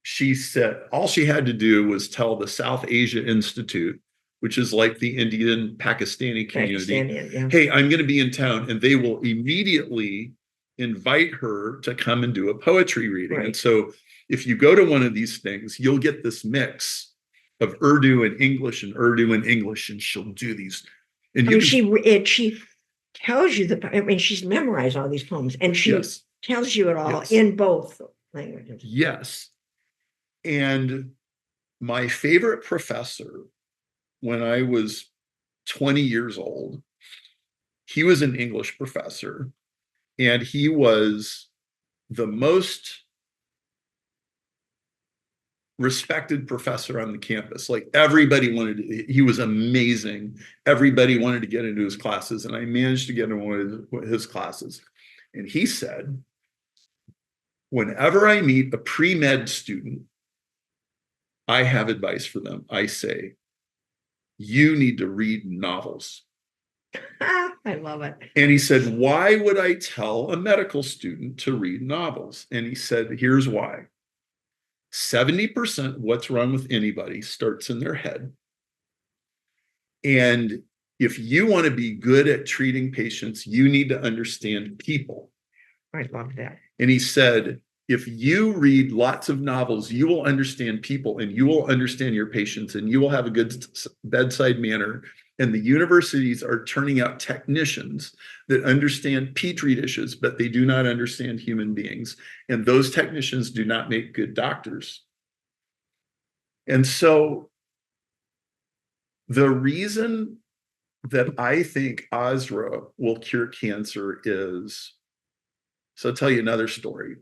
Speaker 1: she said all she had to do was tell the South Asia Institute, which is like the Indian Pakistani community,
Speaker 2: Yeah.
Speaker 1: hey, I'm going to be in town, and they will immediately invite her to come and do a poetry reading.
Speaker 2: Right.
Speaker 1: And so if you go to one of these things, you'll get this mix of Urdu and English, and she'll do these. And
Speaker 2: she tells you she's memorized all these poems, and she tells you it all in both languages.
Speaker 1: Yes. And my favorite professor, when I was 20 years old, he was an English professor, and he was the most respected professor on the campus. Like, everybody he was amazing. Everybody wanted to get into his classes, and I managed to get into one of his classes. And he said, whenever I meet a pre-med student, I have advice for them. I say, you need to read novels.
Speaker 2: I love it.
Speaker 1: And he said, why would I tell a medical student to read novels? And he said, here's why. 70% of what's wrong with anybody starts in their head. And if you want to be good at treating patients, you need to understand people.
Speaker 2: I love that.
Speaker 1: And he said, if you read lots of novels, you will understand people, and you will understand your patients, and you will have a good bedside manner. And the universities are turning out technicians that understand petri dishes, but they do not understand human beings. And those technicians do not make good doctors. And so the reason that I think Azra will cure cancer is, so I'll tell you another story.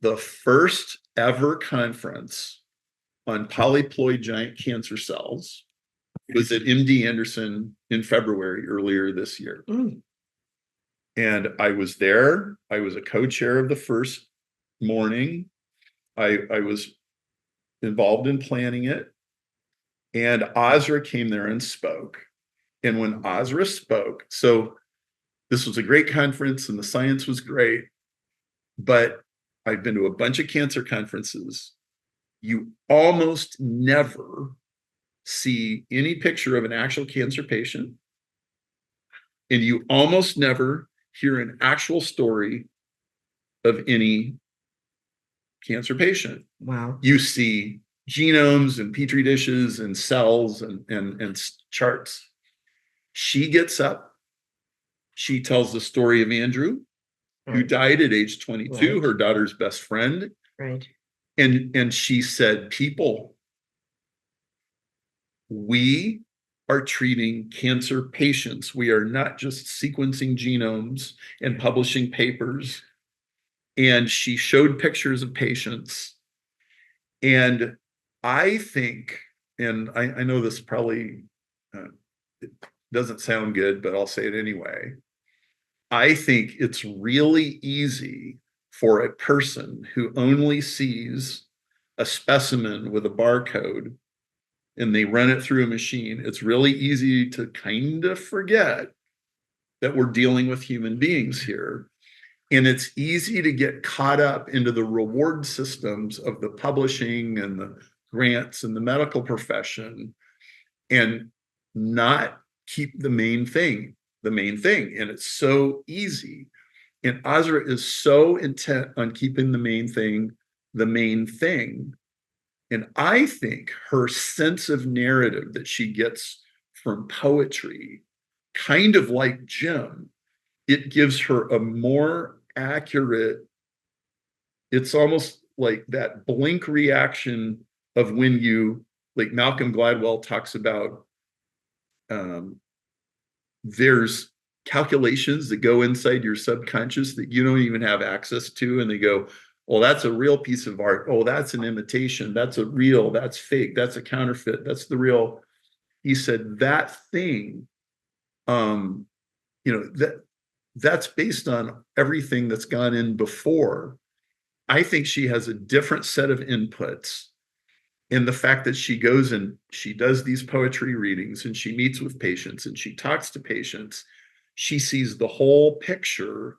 Speaker 1: The first ever conference on polyploid giant cancer cells was at MD Anderson in February earlier this year. And I was there. I was a co-chair of the first morning. I was involved in planning it. And Azra came there and spoke. And when Azra spoke, so this was a great conference and the science was great, but I've been to a bunch of cancer conferences. You almost never see any picture of an actual cancer patient, and you almost never hear an actual story of any cancer patient.
Speaker 2: Wow.
Speaker 1: You see genomes and petri dishes and cells and charts. She gets up, she tells the story of Andrew, who died at age 22, her daughter's best friend.
Speaker 2: Right.
Speaker 1: And she said, people, we are treating cancer patients. We are not just sequencing genomes and publishing papers. And she showed pictures of patients. And I think, and I know this probably doesn't sound good, but I'll say it anyway. I think it's really easy for a person who only sees a specimen with a barcode and they run it through a machine, it's really easy to kind of forget that we're dealing with human beings here. And it's easy to get caught up into the reward systems of the publishing and the grants and the medical profession and not keep the main thing the main thing. And it's so easy. And Azra is so intent on keeping the main thing the main thing. And I think her sense of narrative that she gets from poetry, kind of like Jim, it gives her a more accurate, it's almost like that blink reaction of when you, like Malcolm Gladwell talks about, there's calculations that go inside your subconscious that you don't even have access to. And they go, well, that's a real piece of art. Oh, that's an imitation. That's a real, that's fake. That's a counterfeit. That's the real. He said that thing, that's based on everything that's gone in before. I think she has a different set of inputs in the fact that she goes and she does these poetry readings and she meets with patients and she talks to patients. She sees the whole picture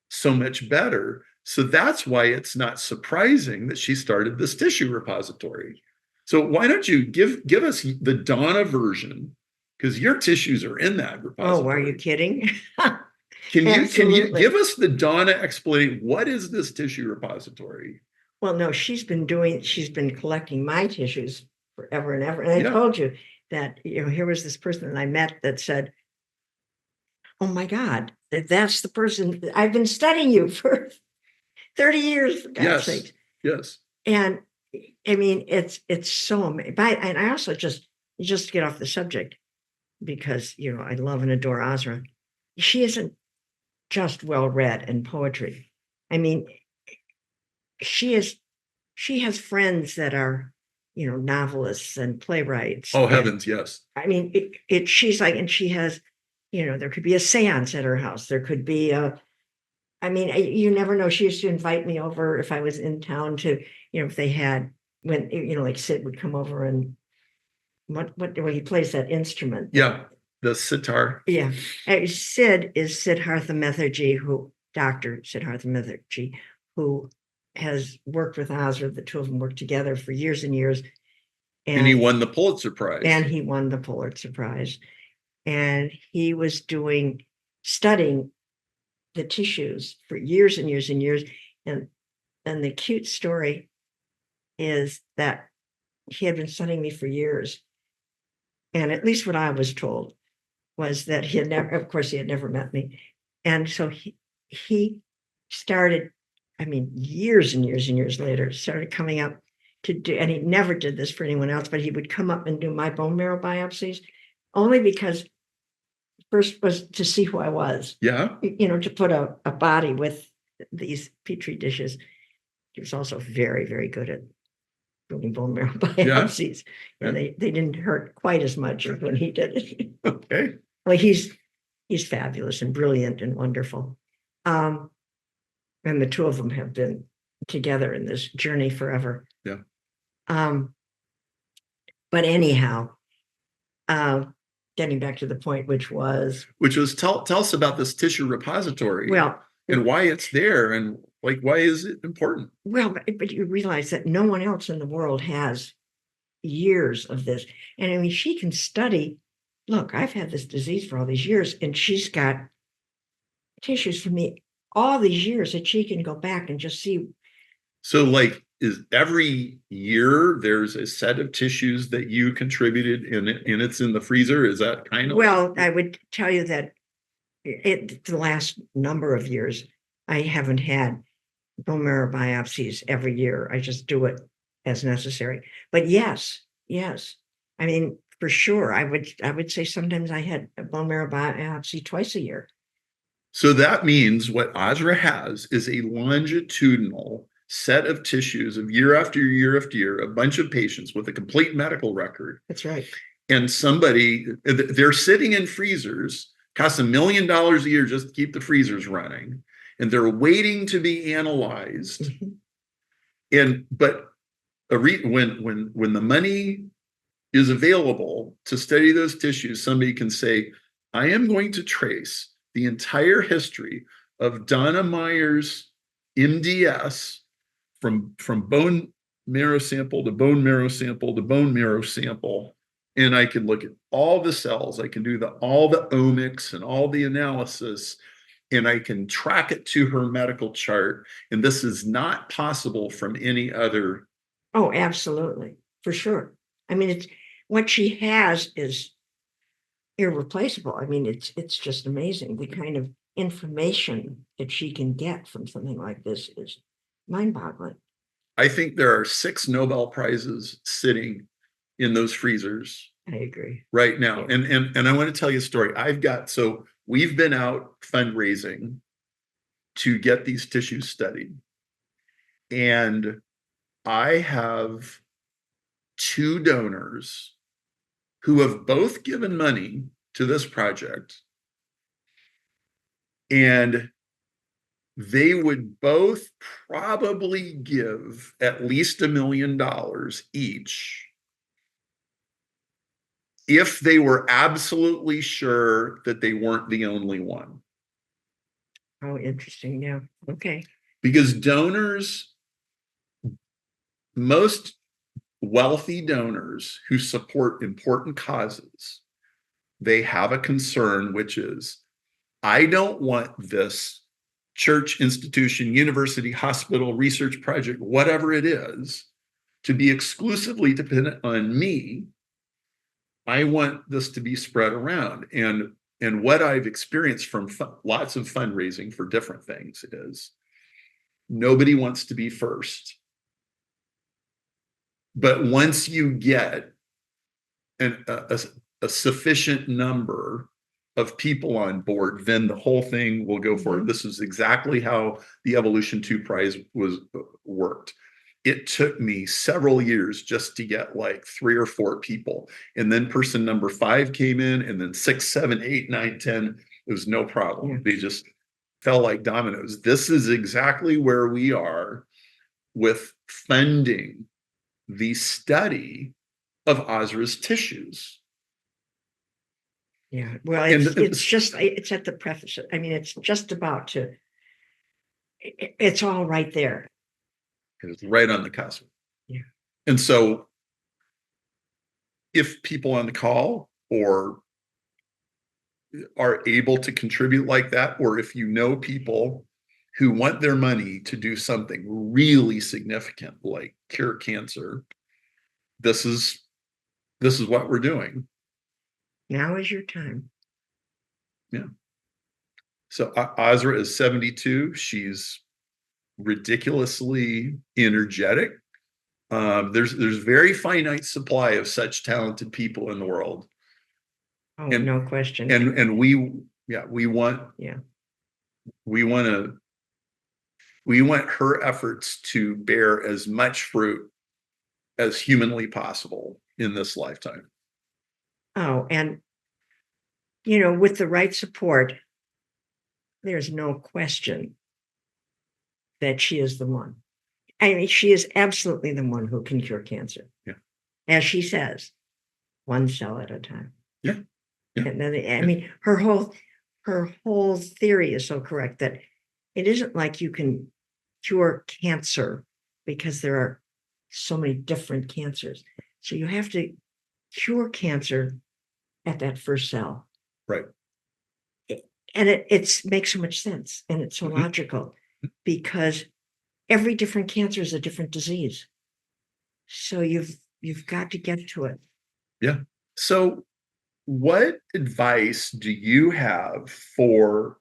Speaker 1: so much better. So that's why it's not surprising that she started this tissue repository. So why don't you give us the Donna version, because your tissues are in that repository.
Speaker 2: Oh, are you kidding?
Speaker 1: Can you give us the Donna explanation? What is this tissue repository?
Speaker 2: Well, no, she's been collecting my tissues forever and ever. And I told you that, here was this person that I met that said, oh my God, that's the person I've been studying you for 30 years, for God's sake.
Speaker 1: Yes.
Speaker 2: And I mean, it's so amazing. And I also just to get off the subject, because, I love and adore Azra. She isn't just well-read in poetry. I mean, she has friends that are, novelists and playwrights.
Speaker 1: Oh, heavens, yes.
Speaker 2: I mean, she's like, and she has, there could be a seance at her house. There could be you never know. She used to invite me over if I was in town to, if they had, when, like Sid would come over and when he plays that instrument.
Speaker 1: Yeah, the sitar.
Speaker 2: Yeah. Sid is Siddhartha Mukherjee, Dr. Siddhartha Mukherjee, who has worked with Azra. The two of them worked together for years and years.
Speaker 1: And he won the Pulitzer Prize.
Speaker 2: And he won the Pulitzer Prize. And he was studying the tissues for years and years and years. And the cute story is that he had been studying me for years. And at least what I was told was that he had never met me. And so he started, years and years and years later, started coming up to do, and he never did this for anyone else, but he would come up and do my bone marrow biopsies, only because first was to see who I was.
Speaker 1: Yeah.
Speaker 2: To put a body with these Petri dishes. He was also very, very good at doing bone marrow biopsies. Yeah. And they didn't hurt quite as much as when he did it.
Speaker 1: Okay.
Speaker 2: Well, he's fabulous and brilliant and wonderful. And the two of them have been together in this journey forever.
Speaker 1: Yeah.
Speaker 2: But anyhow, getting back to the point, which was
Speaker 1: tell us about this tissue repository.
Speaker 2: Well,
Speaker 1: and why it's there, and why is it important?
Speaker 2: Well, but you realize that no one else in the world has years of this. And she can study. Look, I've had this disease for all these years, and she's got tissues from me all these years that she can go back and just see.
Speaker 1: So is every year there's a set of tissues that you contributed and it's in the freezer? Is that kind of?
Speaker 2: Well, I would tell you that the last number of years, I haven't had bone marrow biopsies every year. I just do it as necessary. But yes. For sure, I would say sometimes I had a bone marrow biopsy twice a year.
Speaker 1: So that means what Azra has is a longitudinal set of tissues of year after year after year, a bunch of patients with a complete medical record.
Speaker 2: That's right.
Speaker 1: and somebody, they're sitting in freezers, costs $1 million a year just to keep the freezers running, and they're waiting to be analyzed. But when the money is available to study those tissues, somebody can say, I am going to trace the entire history of Donna Meyers MDS from bone marrow sample to bone marrow sample to bone marrow sample. And I can look at all the cells. I can do all the omics and all the analysis, and I can track it to her medical chart. And this is not possible from any other.
Speaker 2: Oh, absolutely. For sure. I mean, it's what she has is irreplaceable. I mean, it's just amazing. The kind of information that she can get from something like this is mind-boggling.
Speaker 1: I think there are 6 Nobel Prizes sitting in those freezers.
Speaker 2: I agree.
Speaker 1: Right now. Yeah. And I want to tell you a story. So we've been out fundraising to get these tissues studied. And I have 2 donors who have both given money to this project. And they would both probably give at least $1 million each if they were absolutely sure that they weren't the only one.
Speaker 2: Oh, interesting. Yeah. Okay.
Speaker 1: Because donors, most wealthy donors who support important causes, they have a concern, which is, I don't want this church, institution, university, hospital, research project, whatever it is, to be exclusively dependent on me. I want this to be spread around. And what I've experienced from lots of fundraising for different things is nobody wants to be first. But once you get a sufficient number of people on board, then the whole thing will go forward. This is exactly how the Evolution 2 prize worked. It took me several years just to get like 3 or 4 people. And then person number 5 came in, and then 6, 7, 8, 9, 10. It was no problem. Yeah. They just fell like dominoes. This is exactly where we are with funding the study of Ozra's tissues.
Speaker 2: Yeah, well, it's at the preface. I mean, it's just about to, it's all right there.
Speaker 1: It's right on the cusp.
Speaker 2: Yeah.
Speaker 1: And so if people on the call or are able to contribute like that, or if you know people who want their money to do something really significant, like cure cancer, this is what we're doing.
Speaker 2: Now is your time.
Speaker 1: Yeah. So Ozra is 72. She's ridiculously energetic. There's very finite supply of such talented people in the world.
Speaker 2: Oh, and, no question.
Speaker 1: And we want her efforts to bear as much fruit as humanly possible in this lifetime.
Speaker 2: Oh, and with the right support, there's no question that she is the one. I mean, she is absolutely the one who can cure cancer.
Speaker 1: Yeah.
Speaker 2: As she says, one cell at a time.
Speaker 1: Yeah. Yeah.
Speaker 2: And then, I mean, her whole theory is so correct that it isn't like you can cure cancer because there are so many different cancers. So you have to cure cancer at that first cell.
Speaker 1: Right.
Speaker 2: And it makes so much sense, and it's so logical, because every different cancer is a different disease. So you've got to get to it.
Speaker 1: Yeah. So what advice do you have for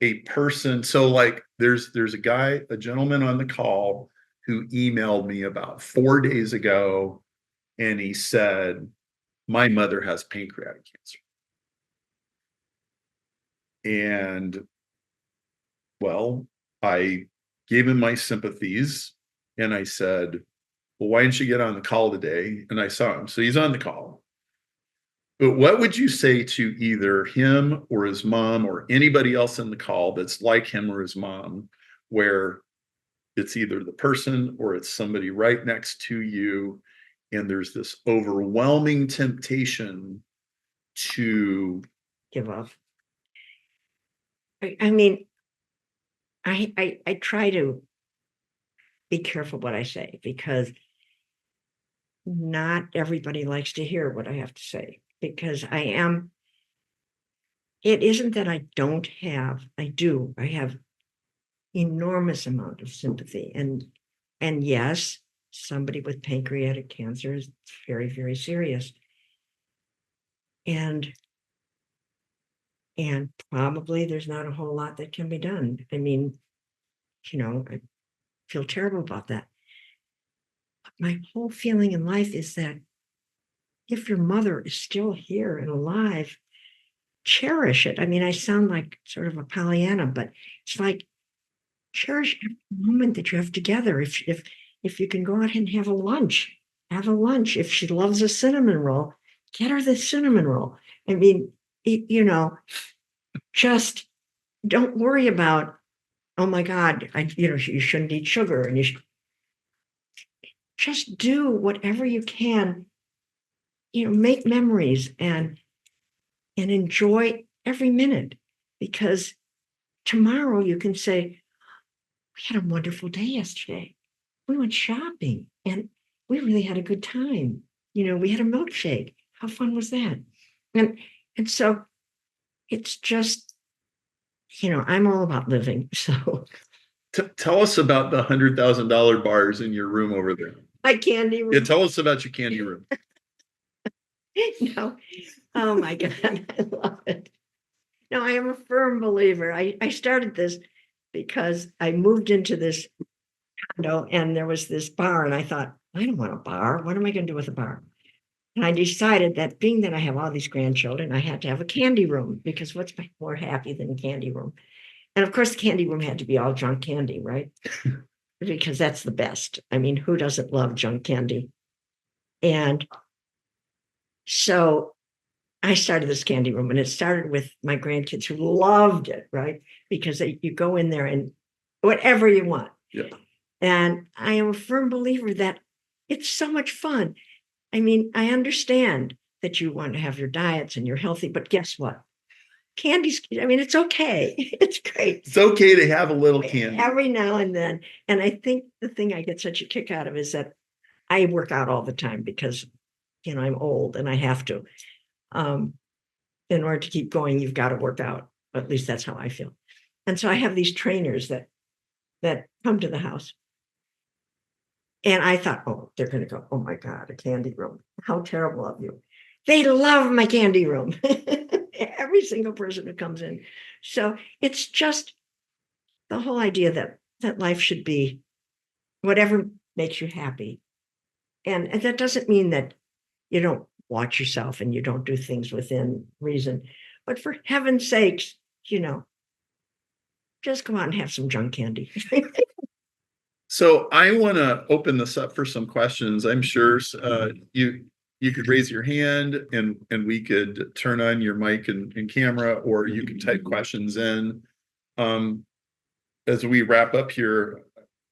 Speaker 1: a person? So like there's a gentleman on the call who emailed me about 4 days ago, and he said, my mother has pancreatic cancer. And well, I gave him my sympathies, and I said, well, why didn't you get on the call today? And I saw him. So he's on the call. But what would you say to either him or his mom or anybody else in the call that's like him or his mom, where it's either the person or it's somebody right next to you, and there's this overwhelming temptation to
Speaker 2: Give up. I mean, I try to be careful what I say because not everybody likes to hear what I have to say because it isn't that I don't have, I have enormous amount of sympathy and yes, somebody with pancreatic cancer is very, very serious. And probably there's not a whole lot that can be done. I mean, I feel terrible about that. But my whole feeling in life is that if your mother is still here and alive, cherish it. I mean, I sound like sort of a Pollyanna, but it's like cherish every moment that you have together. If you can go out and have a lunch, have a lunch. If she loves a cinnamon roll, get her the cinnamon roll. I mean, just don't worry about, oh my God, you shouldn't eat sugar, and just do whatever you can, make memories and enjoy every minute, because tomorrow you can say, we had a wonderful day yesterday. We went shopping and we really had a good time. We had a milkshake. How fun was that? And so it's just, I'm all about living. So
Speaker 1: tell us about the $100,000 bars in your room over there.
Speaker 2: my candy room.
Speaker 1: Yeah, tell us about your candy room.
Speaker 2: No. Oh my God. I love it. No, I am a firm believer. I started this because I moved into this condo and there was this bar, and I thought, I don't want a bar. What am I going to do with a bar? And I decided that being that I have all these grandchildren, I had to have a candy room, because what's more happy than a candy room? And of course, the candy room had to be all junk candy, right? Because that's the best. I mean, who doesn't love junk candy? And so I started this candy room, and it started with my grandkids who loved it, right? Because you go in there and whatever you want.
Speaker 1: Yeah.
Speaker 2: And I am a firm believer that it's so much fun. I mean, I understand that you want to have your diets and you're healthy, but guess what? Candy's, I mean, it's okay. It's great.
Speaker 1: It's okay to have a little candy
Speaker 2: every now and then. And I think the thing I get such a kick out of is that I work out all the time because, I'm old and I have to. In order to keep going, you've got to work out. At least that's how I feel. And so I have these trainers that come to the house. And I thought, oh, they're going to go, oh my God, a candy room. How terrible of you. They love my candy room. Every single person who comes in. So it's just the whole idea that life should be whatever makes you happy. And that doesn't mean that you don't watch yourself and you don't do things within reason. But for heaven's sakes, just go out and have some junk candy.
Speaker 1: So I want to open this up for some questions. I'm sure you could raise your hand and we could turn on your mic and camera, or you can type questions in. As we wrap up here,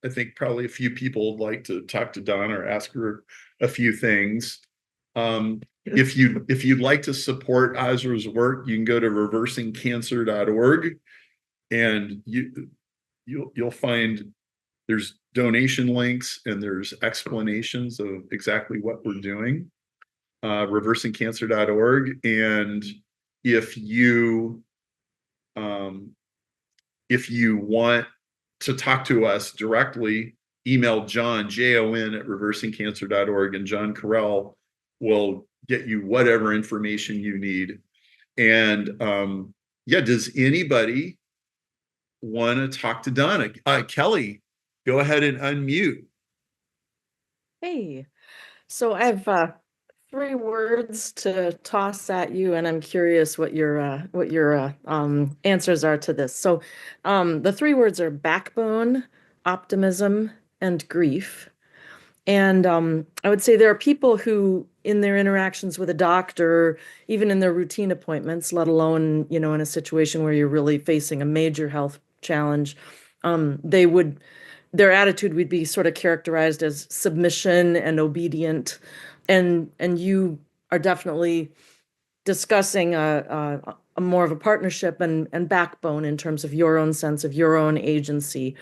Speaker 1: I think probably a few people would like to talk to Donna or ask her a few things. If you'd like to support Ozra's work, you can go to reversingcancer.org, and you'll find there's donation links and there's explanations of exactly what we're doing. Reversingcancer.org. And if you want to talk to us directly, email John, Jon, at reversingcancer.org, and John Carell will get you whatever information you need. And does anybody want to talk to Donna? Kelly, go ahead and unmute.
Speaker 3: Hey, so I have 3 words to toss at you, and I'm curious what your answers are to this. So the 3 words are backbone, optimism, and grief. And I would say there are people who, in their interactions with a doctor, even in their routine appointments, let alone, in a situation where you're really facing a major health challenge, their attitude would be sort of characterized as submission and obedient. And you are definitely discussing a more of a partnership and backbone in terms of your own sense of your own agency.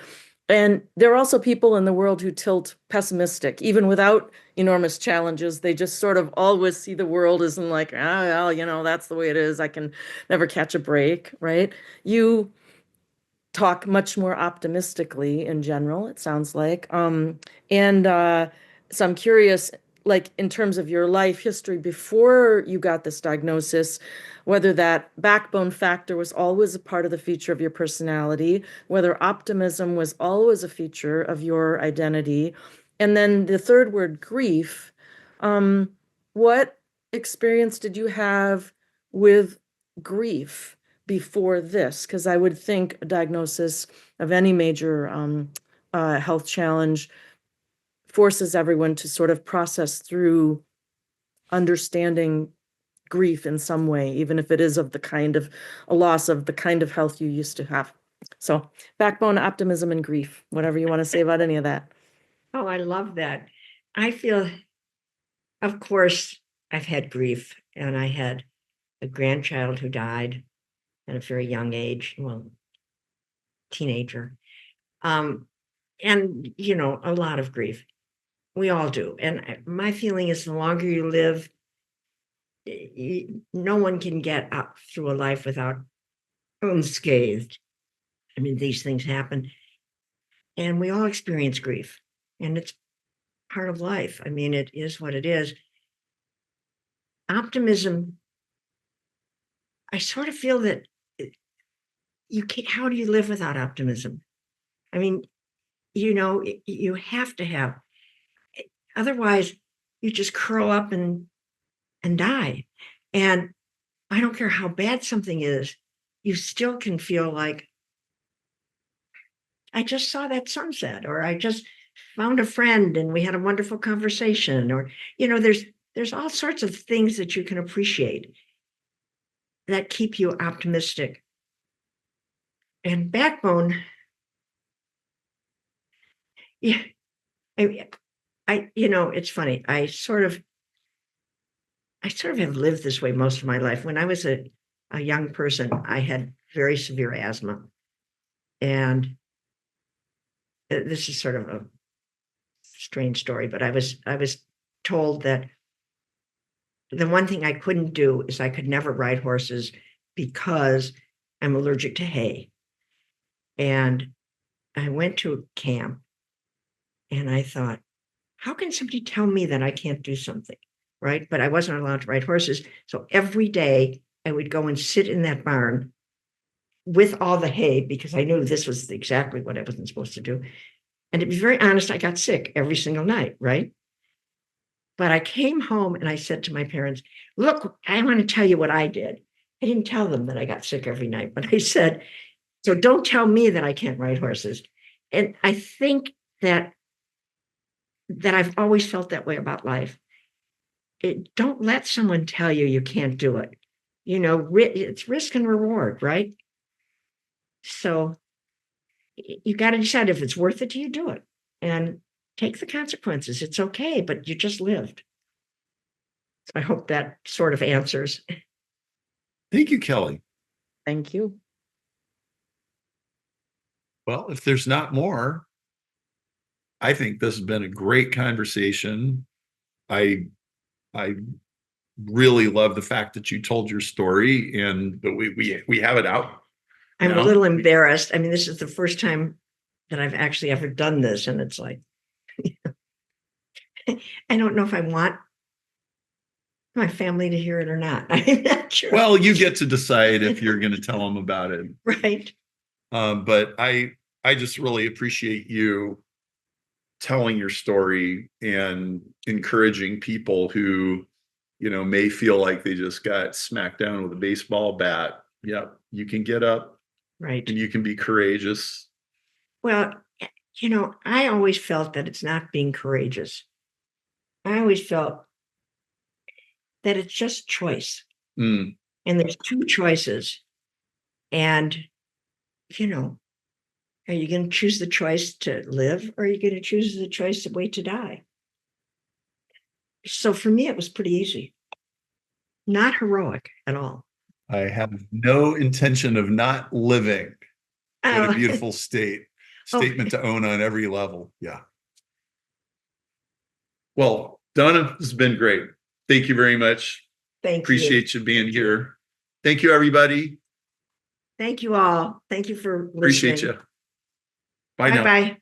Speaker 3: And there are also people in the world who tilt pessimistic, even without enormous challenges. They just sort of always see the world as in like, well, that's the way it is. I can never catch a break, right? You talk much more optimistically in general, it sounds like. So I'm curious, like in terms of your life history before you got this diagnosis, whether that backbone factor was always a part of the feature of your personality, whether optimism was always a feature of your identity. And then the third word, grief. What experience did you have with grief before this? Because I would think a diagnosis of any major health challenge forces everyone to sort of process through understanding grief in some way, even if it is of the kind of a loss of the kind of health you used to have. So backbone, optimism, and grief, whatever you want to say about any of that.
Speaker 2: Oh, I love that. I feel, of course, I've had grief, and I had a grandchild who died at a very young age, well, teenager. And, a lot of grief. We all do. And my feeling is the longer you live, no one can get up through a life without unscathed. I mean, these things happen, and we all experience grief, and it's part of life. I mean, it is what it is. Optimism, I sort of feel that you can't, how do you live without optimism? I mean, you have to have, otherwise you just curl up and die. And I don't care how bad something is, you still can feel like, I just saw that sunset, or I just found a friend and we had a wonderful conversation, or, there's all sorts of things that you can appreciate that keep you optimistic. And backbone, yeah, it's funny. I sort of have lived this way most of my life. When I was a young person, I had very severe asthma. And this is sort of a strange story, but I was told that the one thing I couldn't do is I could never ride horses because I'm allergic to hay. And I went to camp and I thought, how can somebody tell me that I can't do something? Right. But I wasn't allowed to ride horses. So every day I would go and sit in that barn with all the hay because I knew this was exactly what I wasn't supposed to do. And to be very honest, I got sick every single night. Right. But I came home and I said to my parents, look, I want to tell you what I did. I didn't tell them that I got sick every night, but I said, so don't tell me that I can't ride horses. And I think that I've always felt that way about life. Don't let someone tell you you can't do it. It's risk and reward, right? So you got to decide if it's worth it to you, do it. And take the consequences. It's okay, but you just lived. I hope that sort of answers.
Speaker 1: Thank you, Kelly.
Speaker 3: Thank you.
Speaker 1: Well, if there's not more, I think this has been a great conversation. I really love the fact that you told your story and that we have it out.
Speaker 2: I'm
Speaker 1: now.
Speaker 2: A little embarrassed. I mean, this is the first time that I've actually ever done this, and it's like, I don't know if I want my family to hear it or not. I'm not sure.
Speaker 1: Well, you get to decide if you're going to tell them about it.
Speaker 2: Right.
Speaker 1: But I just really appreciate you telling your story and encouraging people who, may feel like they just got smacked down with a baseball bat. Yeah, you can get up.
Speaker 2: Right.
Speaker 1: And you can be courageous.
Speaker 2: Well, I always felt that it's not being courageous. I always felt that it's just choice.
Speaker 1: Mm.
Speaker 2: And there's two choices. And, you know, are you going to choose the choice to live, or are you going to choose the choice to wait to die? So for me, it was pretty easy. Not heroic at all.
Speaker 1: I have no intention of not living. What a
Speaker 2: Oh,
Speaker 1: beautiful statement to own on every level. Yeah. Well, Donna, this has been great. Thank you very much.
Speaker 2: thank you.
Speaker 1: Appreciate you being here. Thank you, everybody.
Speaker 2: Thank you all. Thank you for listening.
Speaker 1: Appreciate you. Bye now.
Speaker 2: Bye-bye.